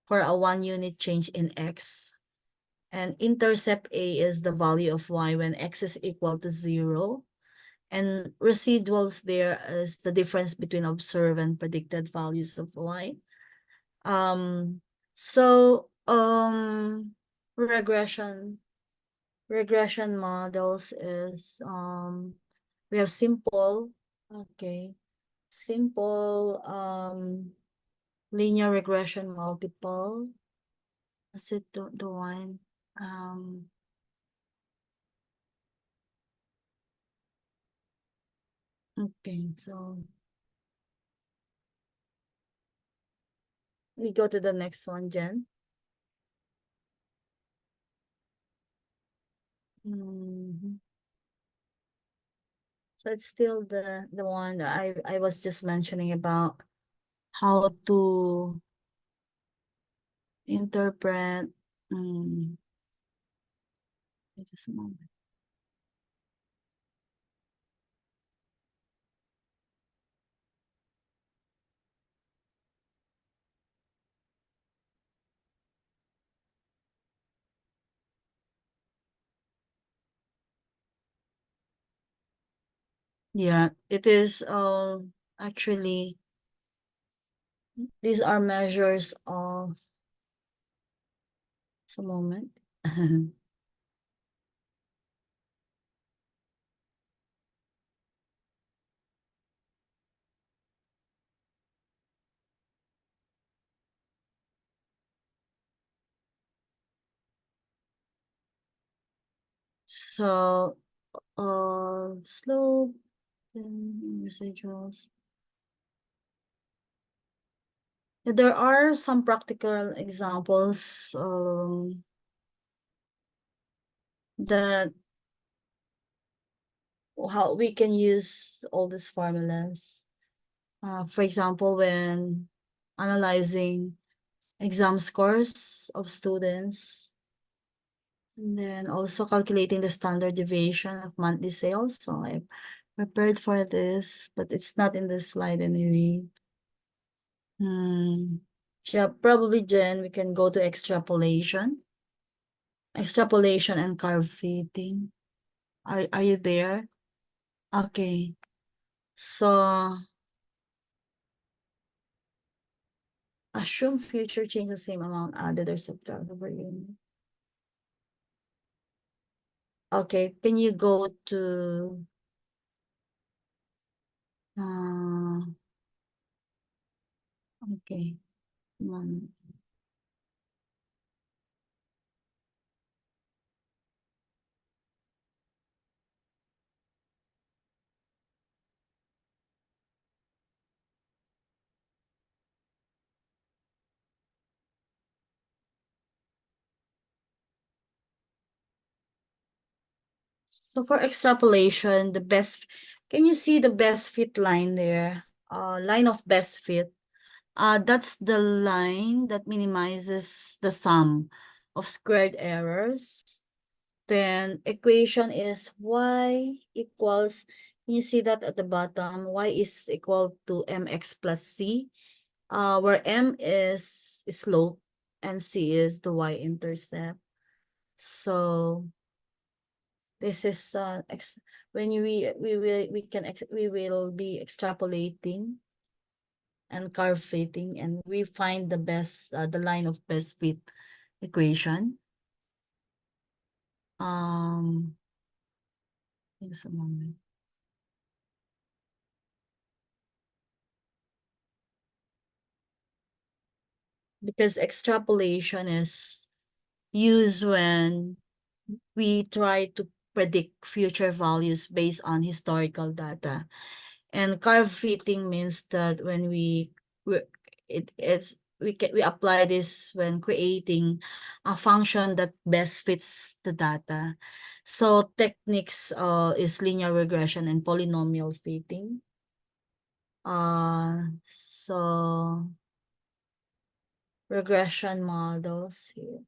Speaker 1: for a 1 unit change in x. And intercept A is the value of y when x is equal to 0. And residuals there is the difference between observed and predicted values of y. So regression models is we have simple linear regression multiple. Is it the one okay, so we go to the next one, Jen. So it's still the one that I was just mentioning about how to interpret. Just a moment. Yeah, it is actually these are measures of just a moment. So slope and residuals. There are some practical examples that how we can use all these formulas. For example, when analyzing exam scores of students, and then also calculating the standard deviation of monthly sales. So I prepared for this, but it's not in this slide anyway. Hmm. Yeah, probably Jen, we can go to extrapolation. Extrapolation and curve fitting. Are you there? Okay. So assume future change the same amount added or subtract over unit. Okay, can you go to uh okay. Um, so for extrapolation, the best can you see the best fit line there? Line of best fit. That's the line that minimizes the sum of squared errors. Then equation is y equals, can you see that at the bottom? Y is equal to mx plus c, where m is slope and c is the y-intercept. So this is when we will be extrapolating and curve fitting, and we find the best the line of best fit equation. Just a moment. Because extrapolation is used when we try to predict future values based on historical data. And curve fitting means that when we we apply this when creating a function that best fits the data. So techniques is linear regression and polynomial fitting. So regression models here.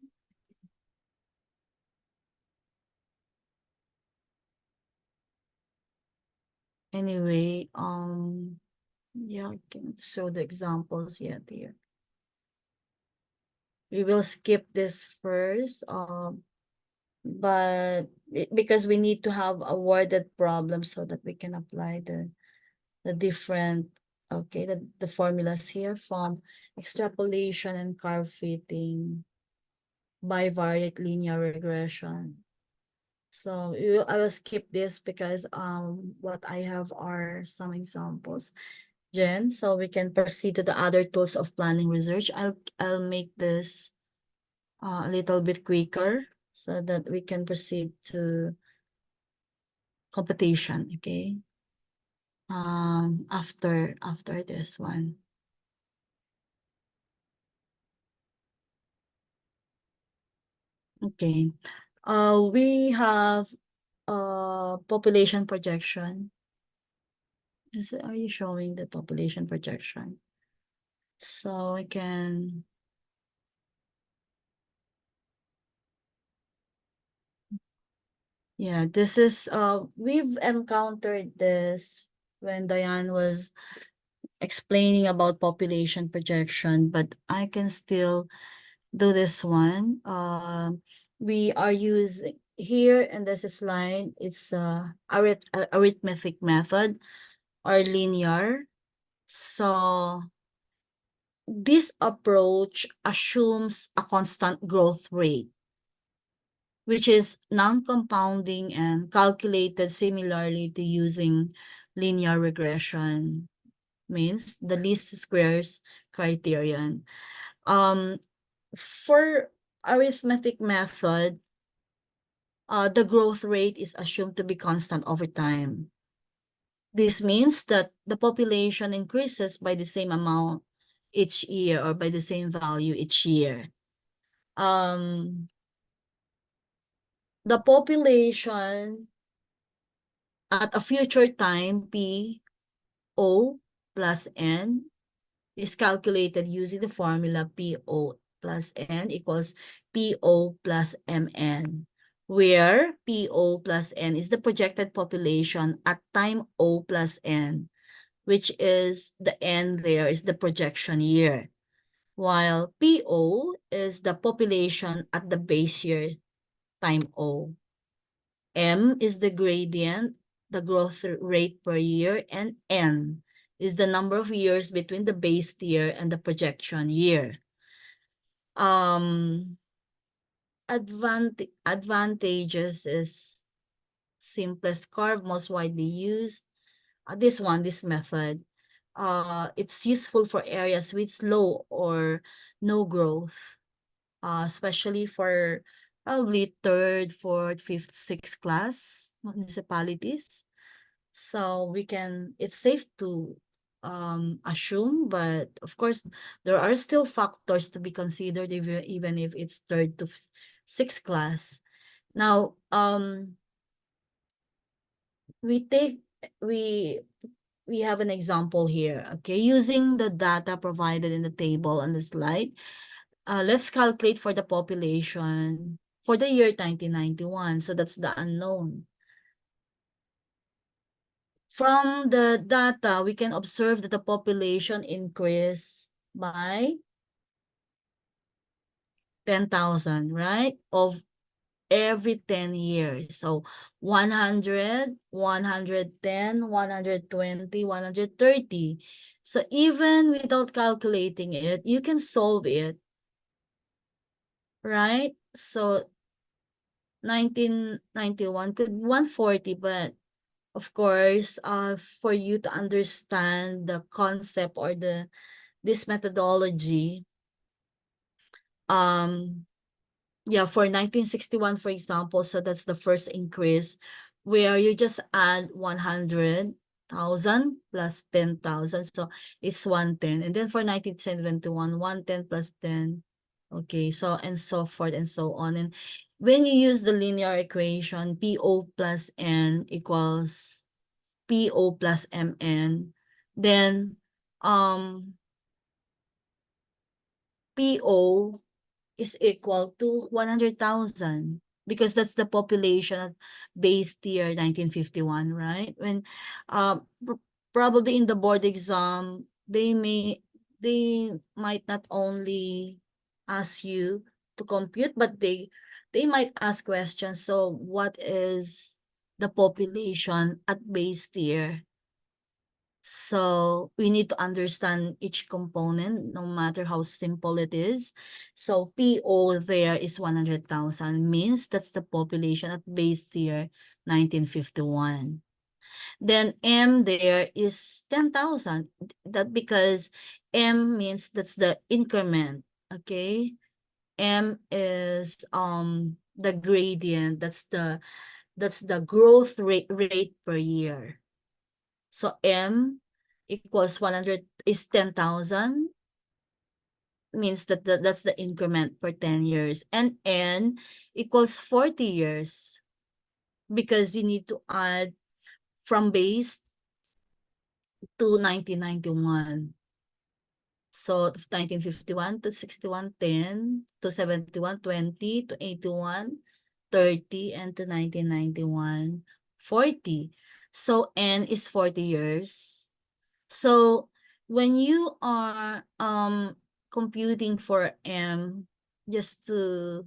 Speaker 1: Anyway, yeah, I can show the examples yet here. We will skip this first, but because we need to have a worded problem so that we can apply the different, okay, the formulas here from extrapolation and curve fitting, bivariate linear regression. So I will skip this because what I have are some examples. Jen, so we can proceed to the other tools of planning research. I'll make this a little bit quicker so that we can proceed to competition, okay? After this one. Okay. We have population projection. Are you showing the population projection? So we can, yeah, this is we've encountered this when Diane was explaining about population projection, but I can still do this one. We are using here in this slide, it's arithmetic method or linear. So this approach assumes a constant growth rate, which is non-compounding and calculated similarly to using linear regression, means the least squares criterion. For arithmetic method, the growth rate is assumed to be constant over time. This means that the population increases by the same amount each year or by the same value each year. The population at a future time, P O plus N, is calculated using the formula P O plus N equals P O plus MN, where P O plus N is the projected population at time O plus N, which is the N there is the projection year, while PO is the population at the base year time O. M is the gradient, the growth rate per year, and N is the number of years between the base year and the projection year. Advantages is simplest curve, most widely used. This method. It's useful for areas with slow or no growth, especially for probably third, fourth, fifth, sixth class municipalities. So it's safe to assume, but of course, there are still factors to be considered even if it's third to sixth class. Now, we have an example here, okay? Using the data provided in the table on the slide, let's calculate for the population for the year 1991. So that's the unknown. From the data, we can observe that the population increased by 10,000, right? Of every 10 years. So 100, 110, 120, 130. So even without calculating it, you can solve it, right? So 1991 could 140, but of course, for you to understand the concept or this methodology, yeah, for 1961, for example, so that's the first increase where you just add 100,000 plus 10,000. So it's 110. And then for 1971, 110 plus 10. Okay, so and so forth and so on. And when you use the linear equation, PO plus N equals PO plus MN, then PO is equal to 100,000 because that's the population base year 1951, right? When probably in the board exam, they might not only ask you to compute, but they might ask questions. So what is the population at base year? So we need to understand each component, no matter how simple it is. So PO there is 100,000, means that's the population at base year 1951. Then M there is 10,000. That because M means that's the increment, okay? M is the gradient, that's the growth rate per year. So M equals 100 is 10,000, means that's the increment per 10 years. And N equals 40 years because you need to add from base to 1991. So 1951 to 61, 10 to 71, 20 to 81, 30, and to 1991, 40. So N is 40 years. So when you are computing for M, just to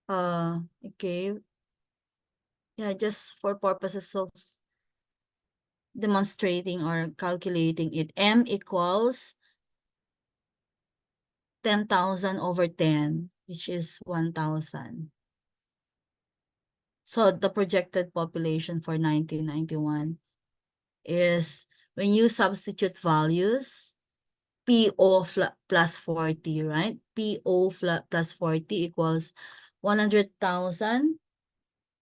Speaker 1: Okay. Yeah, just for purposes of demonstrating or calculating it. M equals 10,000 over 10, which is 1,000. So the projected population for 1991 is when you substitute values, PO plus 40, right? PO plus 40 equals 100,000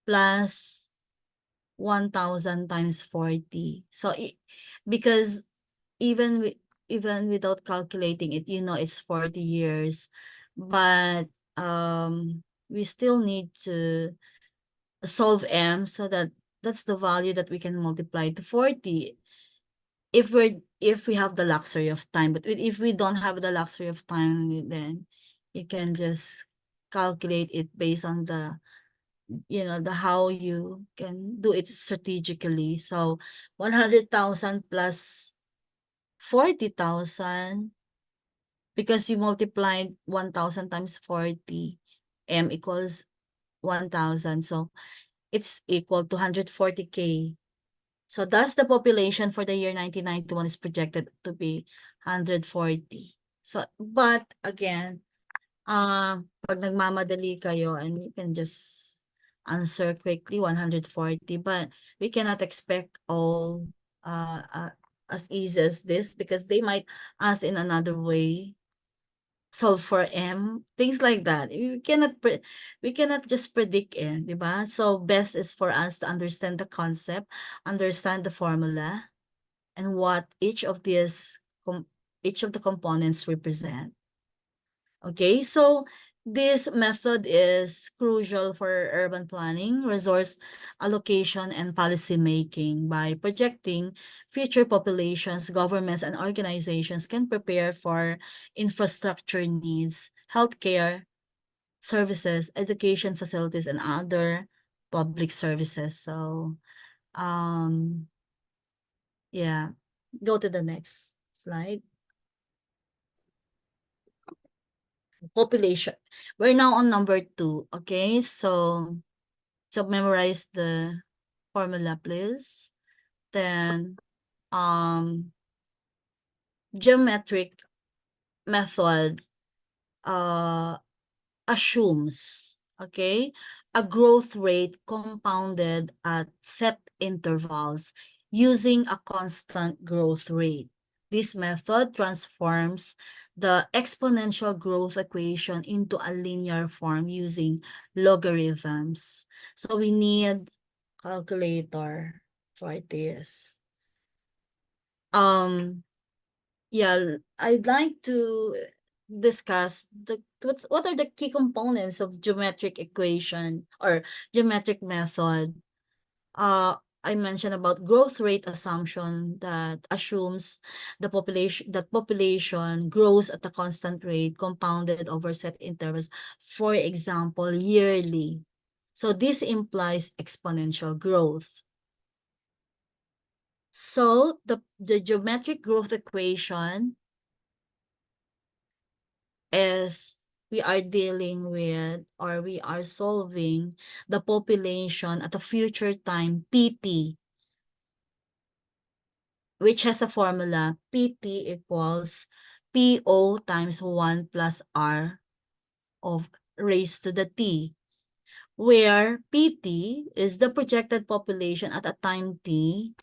Speaker 1: plus 1,000 times 40. So because even even without calculating it, you know it's 40 years, but we still need to solve M so that that's the value that we can multiply to 40 if we have the luxury of time. But if we don't have the luxury of time, then you can just calculate it based on the the how you can do it strategically. So 100,000 plus 40,000, because you multiplied 1,000 times 40, M equals 1,000. So it's equal to 140K. So thus the population for the year 1991 is projected to be 140. So, but again, pag nagmamadali kayo and you can just answer quickly 140, but we cannot expect all as easy as this because they might ask in another way. Solve for M, things like that. We cannot just predict it, di ba? So best is for us to understand the concept, understand the formula, and what each of the components represent. Okay, so this method is crucial for urban planning, resource allocation, and policy making. By projecting future populations, governments and organizations can prepare for infrastructure needs, healthcare services, education facilities, and other public services. So, yeah, go to the next slide. Population. We're now on number 2. Okay, so memorize the formula, please. Then, geometric method assumes, okay, a growth rate compounded at set intervals using a constant growth rate. This method transforms the exponential growth equation into a linear form using logarithms. So we need calculator for this. Yeah, I'd like to discuss what are the key components of geometric equation or geometric method. I mentioned about growth rate assumption that assumes that population grows at a constant rate compounded over set intervals, for example, yearly. So this implies exponential growth. So the geometric growth equation is we are dealing with or we are solving the population at a future time PT, which has a formula PT equals PO times 1 plus R of raised to the T, where PT is the projected population at a time T,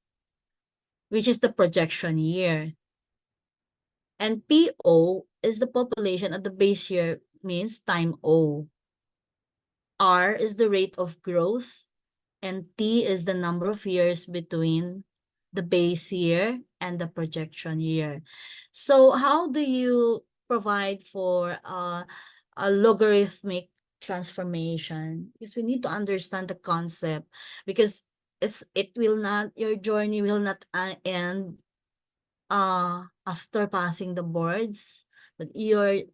Speaker 1: which is the projection year. And PO is the population at the base year, means time O. R is the rate of growth, and T is the number of years between the base year and the projection year. So how do you provide for a logarithmic transformation? Because we need to understand the concept, because your journey will not end after passing the boards, but your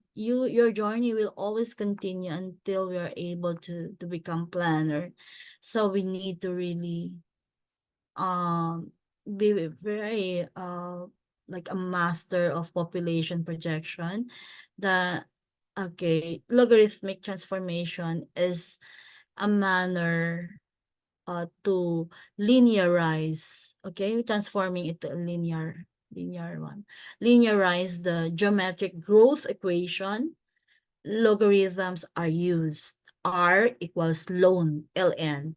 Speaker 1: journey will always continue until we are able to become planner. So we need to really be very like a master of population projection, that Okay, logarithmic transformation is a manner to linearize, okay, transforming it to a linear one. Linearize the geometric growth equation. Logarithms are used. R equals ln, ln.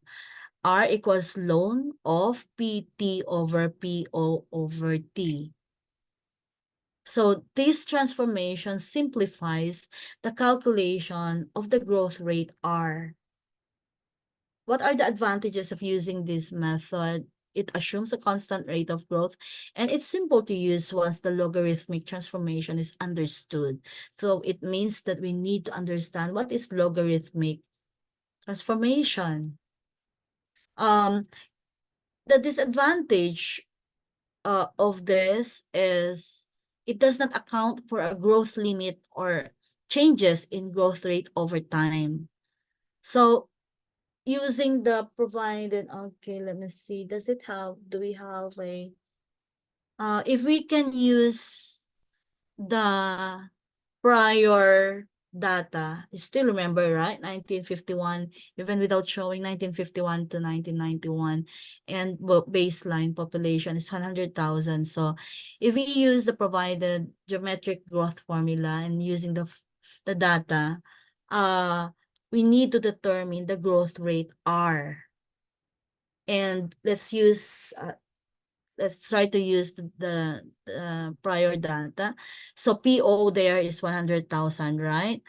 Speaker 1: R equals ln of pt over po over t. So this transformation simplifies the calculation of the growth rate R. What are the advantages of using this method? It assumes a constant rate of growth, and it's simple to use once the logarithmic transformation is understood. So it means that we need to understand what is logarithmic transformation. The disadvantage of this is it does not account for a growth limit or changes in growth rate over time. So using the provided, okay, let me see, do we have a, if we can use the prior data, you still remember, right? 1951, even without showing 1951 to 1991, and baseline population is 100,000. So if we use the provided geometric growth formula and using the data, we need to determine the growth rate R. And let's try to use the prior data. So PO there is 100,000, right?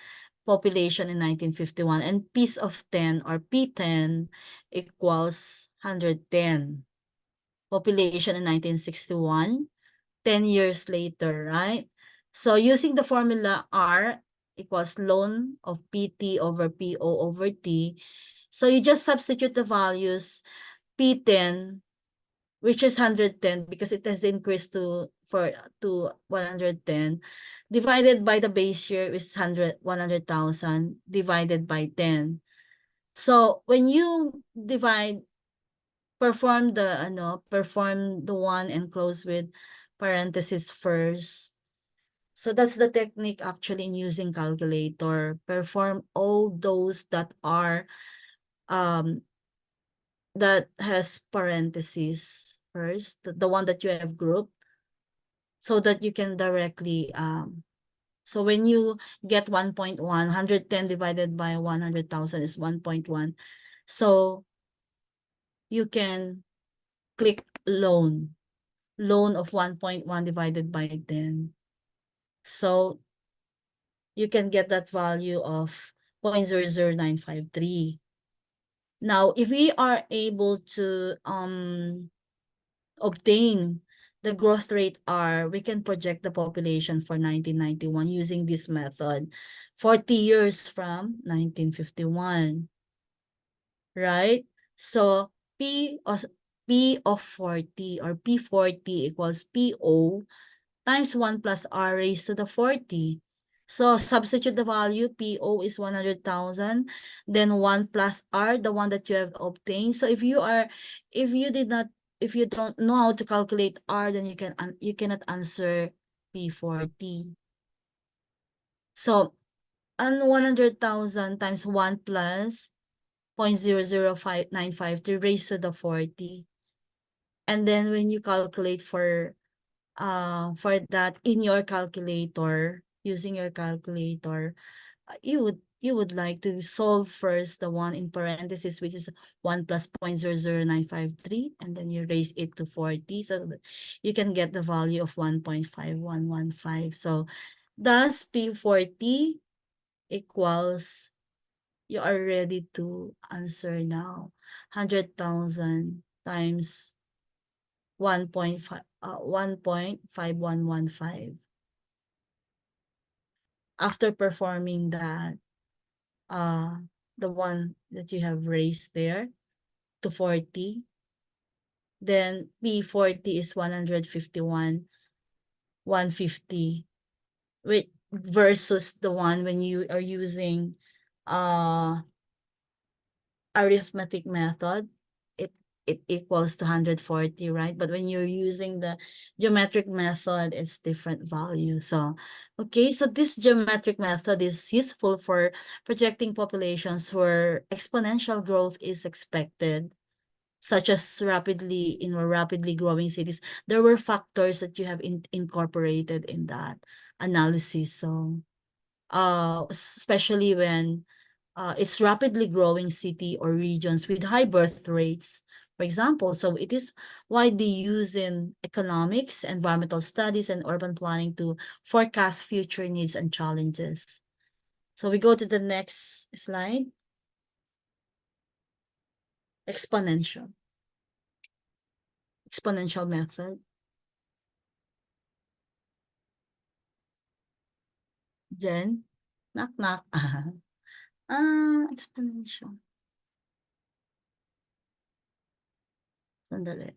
Speaker 1: Population in 1951, and piece of 10 or P10 equals 110. Population in 1961, 10 years later, right? So using the formula R equals ln of PT over PO over T. So you just substitute the values P10, which is 110 because it has increased to 110, divided by the base year is 100,000 divided by 10. So when you perform the one and close with parenthesis first. So that's the technique actually in using calculator. Perform all those that are that has parentheses first, the one that you have grouped, so that you can directly, so when you get 1.1, 110 divided by 100,000 is 1.1. So you can click ln of 1.1 divided by 10. So you can get that value of 0.00953. Now, if we are able to obtain the growth rate R, we can project the population for 1991 using this method, 40 years from 1951, right? So P of 40 or P40 equals PO times 1 plus R raised to the 40. So substitute the value, PO is 100,000, then 1 plus R, the one that you have obtained. So if you don't know how to calculate R, then you cannot answer P40. So, 100,000 times 1 plus 0.005953 raised to the 40. And then when you calculate for that in your calculator, using your calculator, you would like to solve first the one in parentheses, which is 1 plus 0.00953, and then you raise it to 40, so that you can get the value of 1.5115. So thus P40 equals, you are ready to answer now, 100,000 times 1.5115. After performing that, the one that you have raised there to 40, then P40 is 151,150, which versus the one when you are using arithmetic method, it equals to 140, right? But when you're using the geometric method, it's different value. So, okay, so this geometric method is useful for projecting populations where exponential growth is expected, such as rapidly growing cities. There were factors that you have incorporated in that analysis. So, especially when it's rapidly growing city or regions with high birth rates, for example. So it is widely used in economics, environmental studies, and urban planning to forecast future needs and challenges. So we go to the next slide. Exponential. Exponential method. Jen? Knock knock. Exponential. Sandali.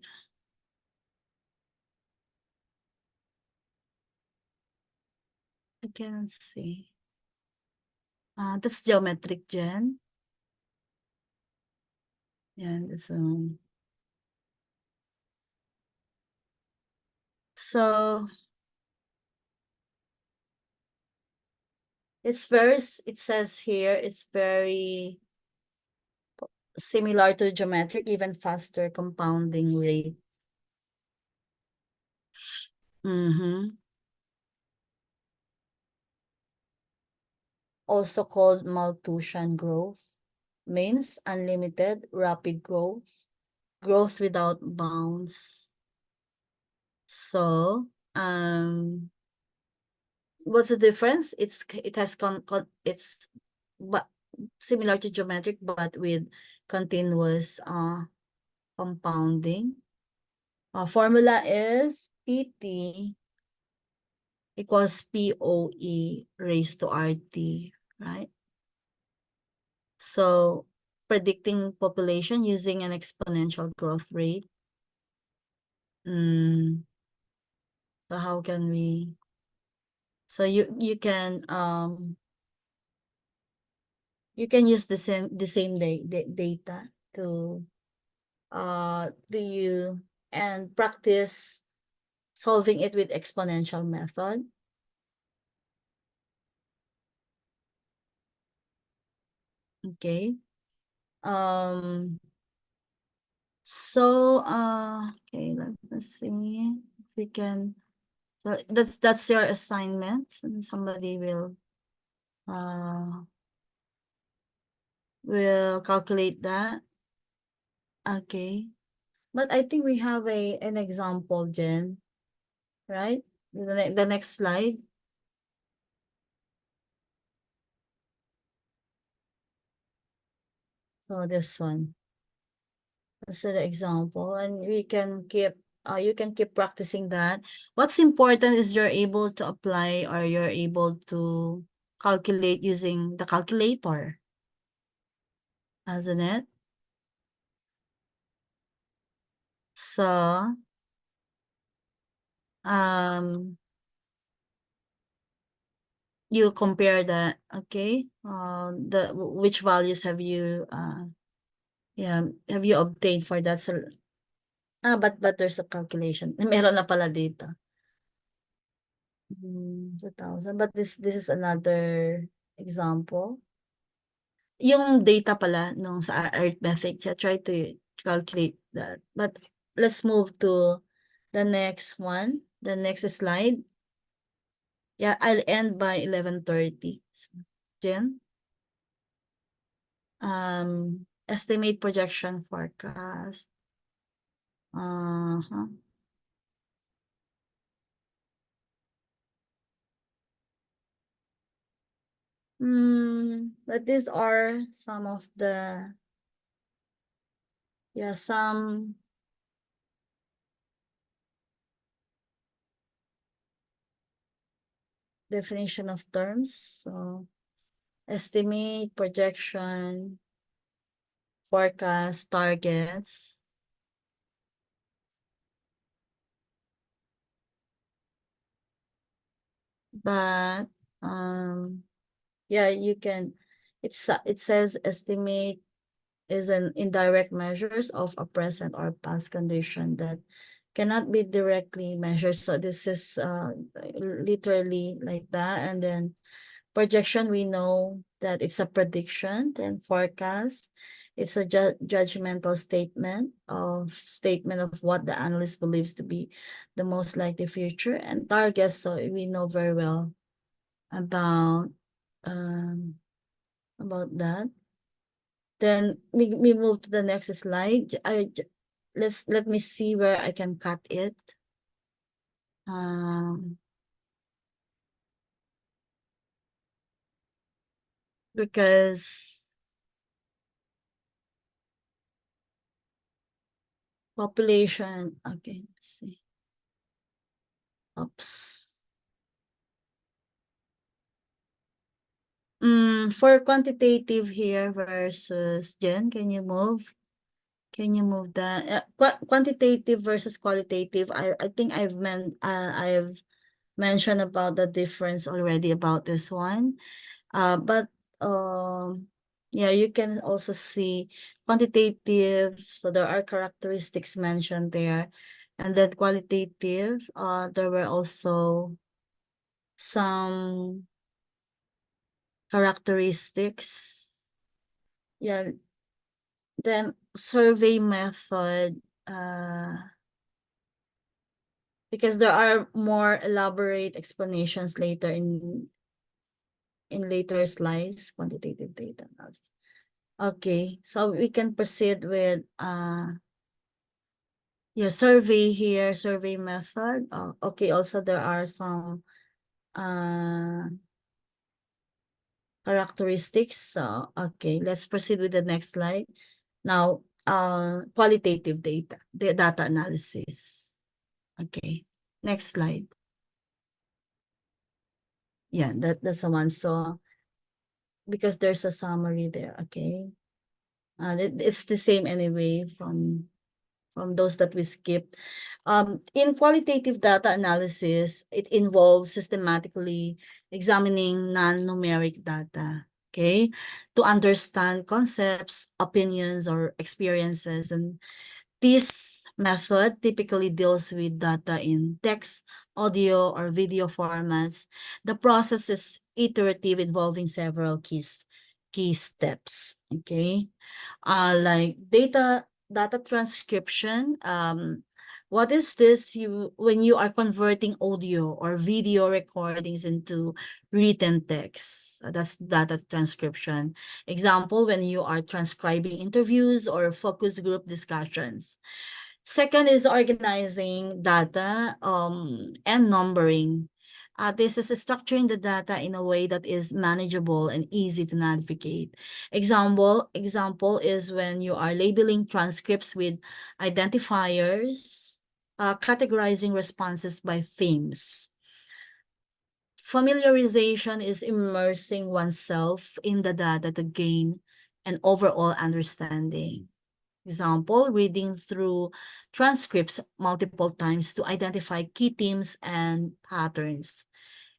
Speaker 1: I can't see. That's geometric, Jen. Yeah, that's so it says here it's very similar to geometric, even faster compounding rate. Mm-hmm. Also called Malthusian growth, means unlimited, rapid growth, growth without bounds. So, what's the difference? It has it's but similar to geometric, but with continuous compounding. Formula is PT equals POE raised to RT, right? So predicting population using an exponential growth rate. So how can we? So you can use the same data to do you and practice solving it with exponential method. Okay. Um. So okay, let us see if we can. So that's your assignment, and somebody will calculate that. Okay. But I think we have an example, Jen, right? The next slide. So this one. That's the example, and we can keep you can keep practicing that. What's important is you're able to apply or you're able to calculate using the calculator, hasn't it? So, um, you compare that, okay? Which values have you obtained for that? So, but there's a calculation. Meron na pala dito. 2,000. But this is another example. Yung data pala nung sa arithmetic, try to calculate that. But let's move to the next one, the next slide. Yeah, I'll end by 11:30. So, Jen? Estimate projection forecast. Uh-huh. But these are some of the, some definition of terms. So, estimate, projection, forecast, targets. But yeah, you can, it says estimate is an indirect measures of a present or past condition that cannot be directly measured. So this is literally like that. And then projection, we know that it's a prediction. Then forecast, it's a judgmental statement of what the analyst believes to be the most likely future. And target, so we know very well about that. Then we move to the next slide. Let me see where I can cut it. Because population, okay, let's see. Oops. For quantitative here versus Jen, can you move? Can you move that? Quantitative versus qualitative. I think I've mentioned about the difference already about this one. But yeah, you can also see quantitative. So there are characteristics mentioned there, and then qualitative. There were also some characteristics. Yeah. Then survey method. Because there are more elaborate explanations later in later slides, quantitative data analysis. Okay, so we can proceed with yeah, survey here, survey method. Okay, also there are some characteristics. So okay, let's proceed with the next slide. Now, qualitative data, the data analysis. Okay, next slide. Yeah, that's the one. So because there's a summary there, okay. It's the same anyway from those that we skipped. In qualitative data analysis, it involves systematically examining non-numeric data, okay, to understand concepts, opinions, or experiences. And this method typically deals with data in text, audio, or video formats. The process is iterative, involving several key steps, okay? Like data transcription. What is this? When you are converting audio or video recordings into written text, that's data transcription. Example, when you are transcribing interviews or focus group discussions. Second is organizing data and numbering. This is structuring the data in a way that is manageable and easy to navigate. Example is when you are labeling transcripts with identifiers, categorizing responses by themes. Familiarization is immersing oneself in the data to gain an overall understanding. Example, reading through transcripts multiple times to identify key themes and patterns.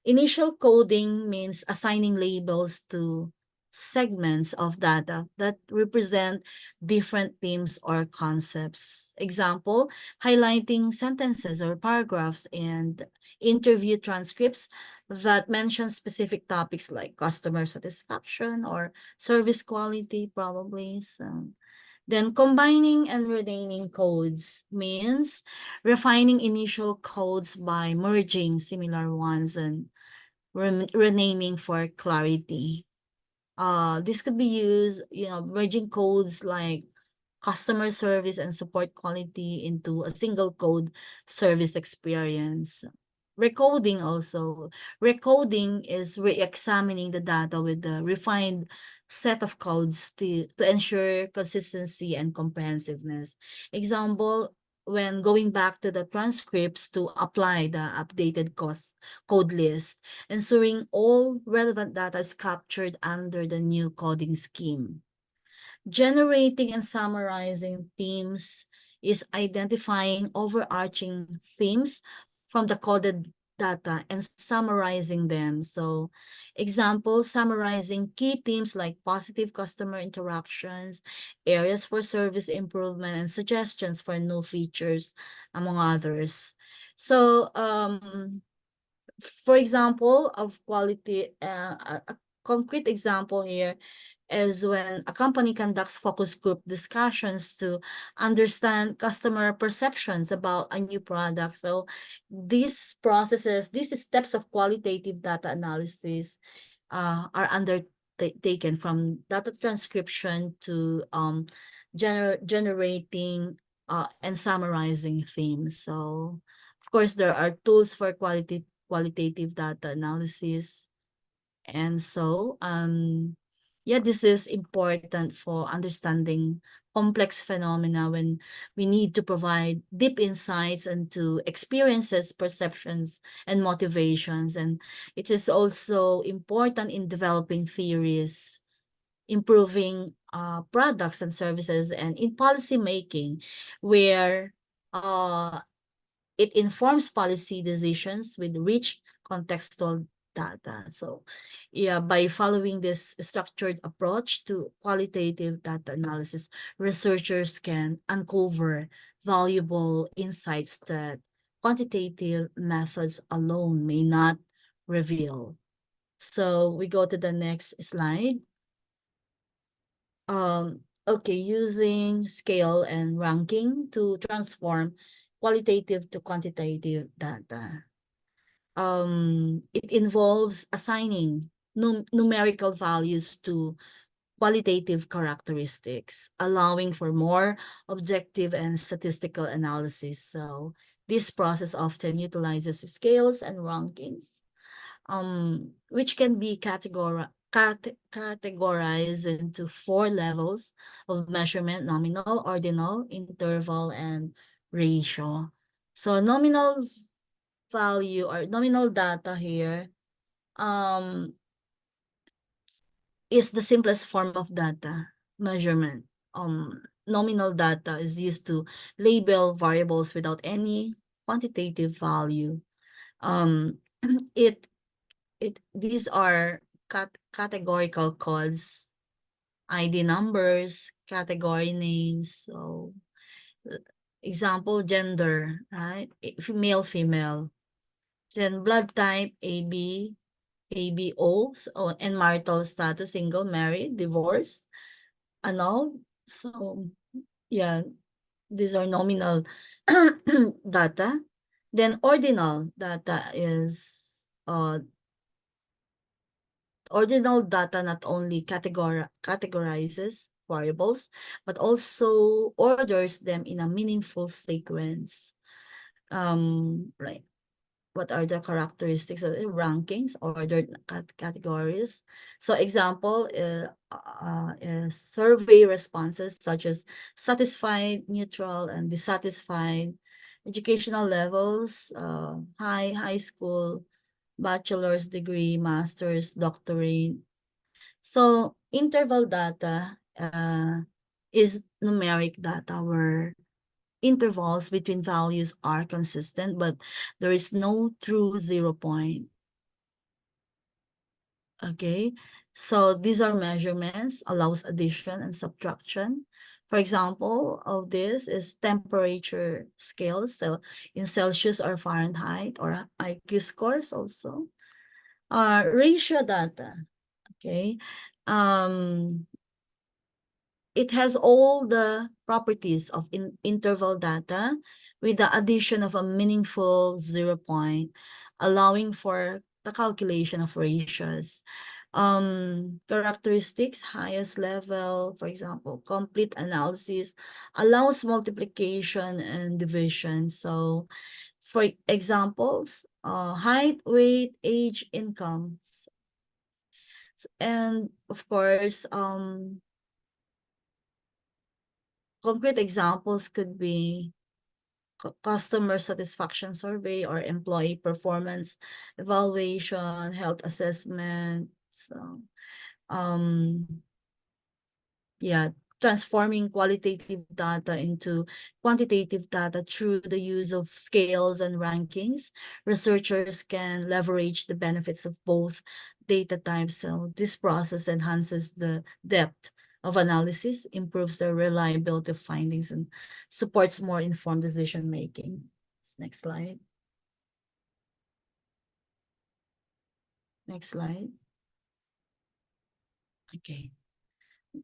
Speaker 1: Initial coding means assigning labels to segments of data that represent different themes or concepts. Example, highlighting sentences or paragraphs and interview transcripts that mention specific topics like customer satisfaction or service quality, probably. So, then combining and renaming codes means refining initial codes by merging similar ones and renaming for clarity. This could be used, merging codes like customer service and support quality into a single code service experience. Recoding also. Recoding is re-examining the data with the refined set of codes to ensure consistency and comprehensiveness. Example, when going back to the transcripts to apply the updated code list, ensuring all relevant data is captured under the new coding scheme. Generating and summarizing themes is identifying overarching themes from the coded data and summarizing them. So, example, summarizing key themes like positive customer interactions, areas for service improvement, and suggestions for new features, among others. So, for example of quality, a concrete example here is when a company conducts focus group discussions to understand customer perceptions about a new product. So these processes, these steps of qualitative data analysis are undertaken from data transcription to generating and summarizing themes. So of course, there are tools for qualitative data analysis. And so, yeah, this is important for understanding complex phenomena when we need to provide deep insights into experiences, perceptions, and motivations. And it is also important in developing theories, improving products and services, and in policy making, where it informs policy decisions with rich contextual data. So, yeah, by following this structured approach to qualitative data analysis, researchers can uncover valuable insights that quantitative methods alone may not reveal. So we go to the next slide. Okay, using scale and ranking to transform qualitative to quantitative data. It involves assigning numerical values to qualitative characteristics, allowing for more objective and statistical analysis. So this process often utilizes scales and rankings, which can be categorized into 4 levels of measurement: nominal, ordinal, interval, and ratio. So nominal value or nominal data here is the simplest form of data measurement. Nominal data is used to label variables without any quantitative value. It these are categorical codes, ID numbers, category names. So example, gender, right? Male, female. Then blood type, AB, ABO, so, and marital status, single, married, divorced, annulled. So yeah, these are nominal data. Then ordinal data is ordinal data not only categorizes variables, but also orders them in a meaningful sequence. Right. What are the characteristics of the rankings, ordered categories? So example is survey responses such as satisfied, neutral, and dissatisfied. Educational levels, high school, bachelor's degree, master's, doctorate. So interval data is numeric data where intervals between values are consistent, but there is no true 0 point. Okay, so these are measurements, allows addition and subtraction. For example of this is temperature scales, so in Celsius or Fahrenheit, or IQ scores also. Ratio data, okay. It has all the properties of interval data with the addition of a meaningful 0 point, allowing for the calculation of ratios. Characteristics, highest level, for example, complete analysis, allows multiplication and division. So for examples, height, weight, age, incomes. And of course, concrete examples could be customer satisfaction survey or employee performance evaluation, health assessment. So, yeah, transforming qualitative data into quantitative data through the use of scales and rankings. Researchers can leverage the benefits of both data types. So this process enhances the depth of analysis, improves the reliability of findings, and supports more informed decision making. Next slide. Next slide. Okay.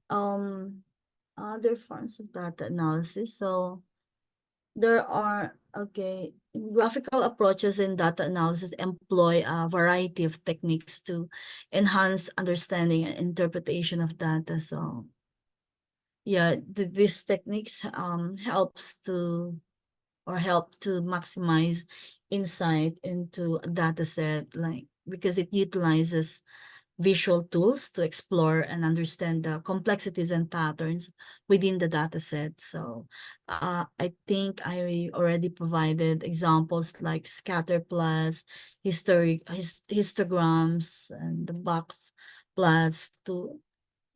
Speaker 1: Other forms of data analysis. So there are, okay, graphical approaches in data analysis employ a variety of techniques to enhance understanding and interpretation of data. So yeah, these techniques helps to or help to maximize insight into a data set, like because it utilizes visual tools to explore and understand the complexities and patterns within the data set. So I think I already provided examples like scatter plots, histograms, and the box plots to,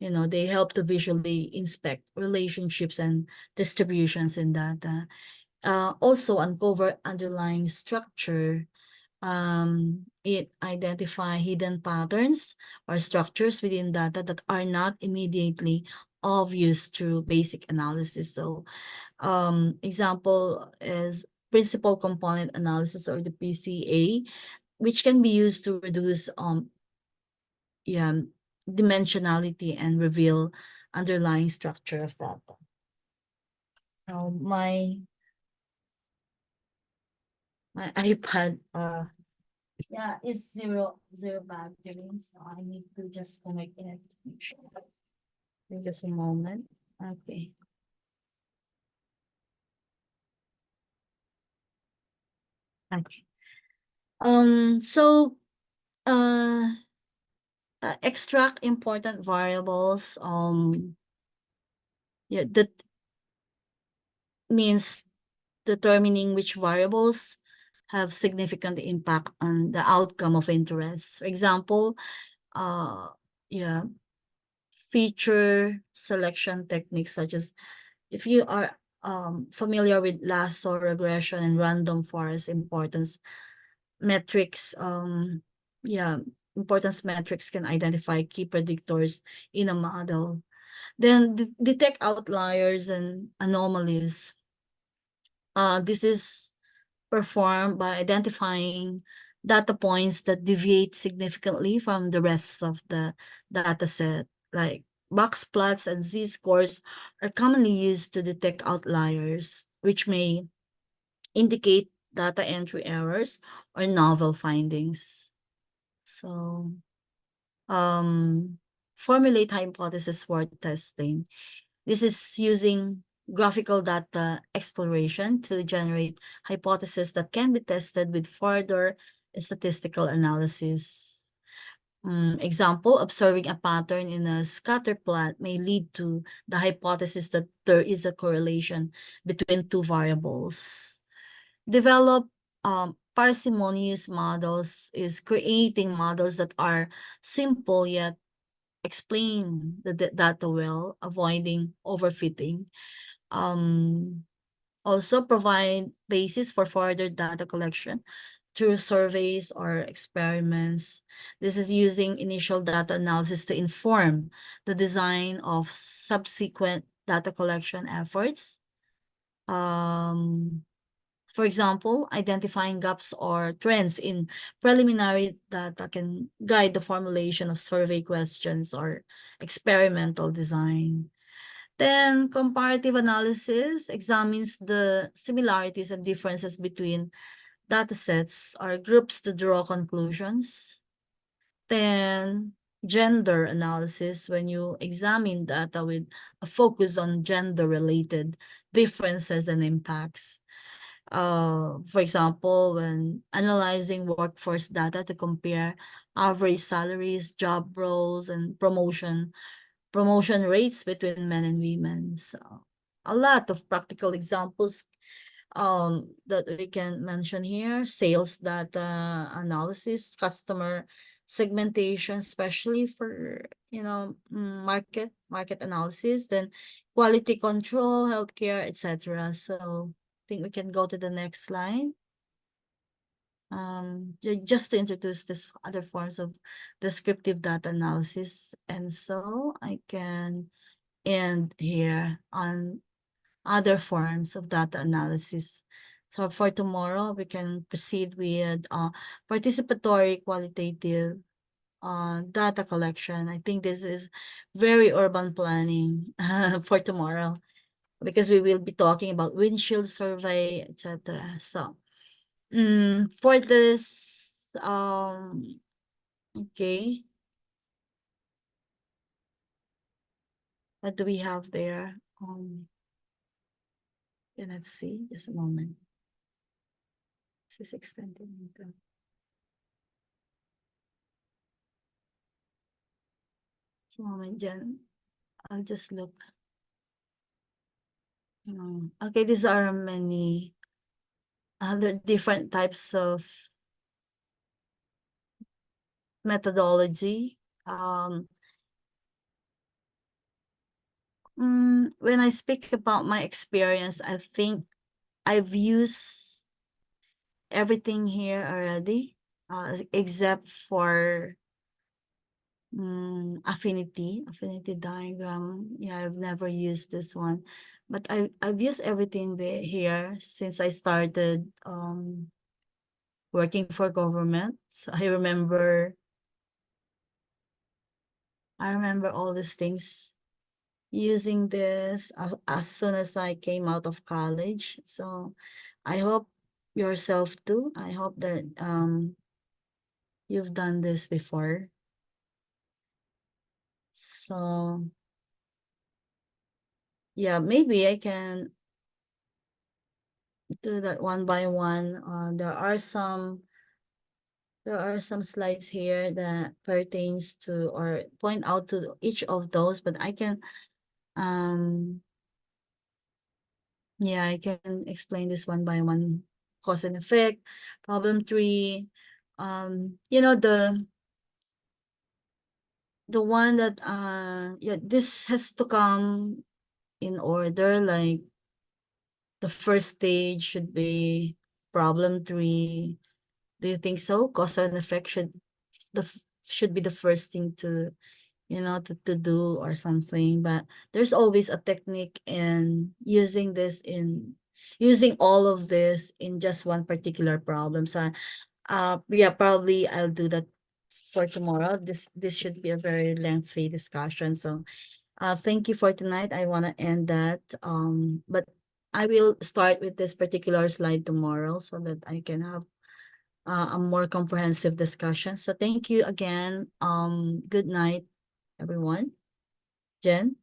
Speaker 1: they help to visually inspect relationships and distributions in data. Also uncover underlying structure. It identify hidden patterns or structures within data that are not immediately obvious through basic analysis. So example is principal component analysis, or the PCA, which can be used to reduce yeah, dimensionality and reveal underlying structure of data. My iPad yeah, it's zero battery, so I need to just connect it. Make sure. Just a moment. Okay. Okay. So uh, extract important variables. Yeah, that means determining which variables have significant impact on the outcome of interest. For example, yeah, feature selection techniques, such as if you are familiar with lasso regression and random forest importance metrics, yeah, importance metrics can identify key predictors in a model. Then detect outliers and anomalies. This is performed by identifying data points that deviate significantly from the rest of the data set. Like box plots and z-scores are commonly used to detect outliers, which may indicate data entry errors or novel findings. So formulate hypothesis for testing. This is using graphical data exploration to generate hypotheses that can be tested with further statistical analysis. Example, observing a pattern in a scatter plot may lead to the hypothesis that there is a correlation between two variables. Develop parsimonious models is creating models that are simple yet explain the data well, avoiding overfitting. Also provide basis for further data collection through surveys or experiments. This is using initial data analysis to inform the design of subsequent data collection efforts. For example, identifying gaps or trends in preliminary data can guide the formulation of survey questions or experimental design. Then comparative analysis examines the similarities and differences between datasets or groups to draw conclusions. Then gender analysis, when you examine data with a focus on gender-related differences and impacts. For example, when analyzing workforce data to compare average salaries, job roles, and promotion rates between men and women. So a lot of practical examples that we can mention here: sales data analysis, customer segmentation, especially for, market analysis, then quality control, healthcare, etc. So I think we can go to the next slide. Just to introduce this other forms of descriptive data analysis. And so I can end here on other forms of data analysis. So for tomorrow, we can proceed with participatory qualitative data collection. I think this is very urban planning for tomorrow, because we will be talking about windshield survey, etc. So for this, okay, what do we have there? Let's see, just a moment. This is extended income. Just a moment, Jen. I'll just look. Okay, these are many other different types of methodology. When I speak about my experience, I think I've used everything here already, except for affinity diagram. Yeah, I've never used this one, but I've used everything here since I started working for government. So I remember all these things, using this as soon as I came out of college. So I hope yourself too. I hope that you've done this before. So yeah, maybe I can do that one by one. There are some slides here that pertains to or point out to each of those, but I can yeah, I can explain this one by one. Cause and effect, problem tree. The one that yeah, this has to come in order. Like the first stage should be problem tree. Do you think so? Cause and effect should be the first thing to, to do or something. But there's always a technique in using all of this in just one particular problem. So yeah, probably I'll do that for tomorrow. This should be a very lengthy discussion. So thank you for tonight. I want to end that. But I will start with this particular slide tomorrow so that I can have a more comprehensive discussion. So thank you again. Good night, everyone. Jen?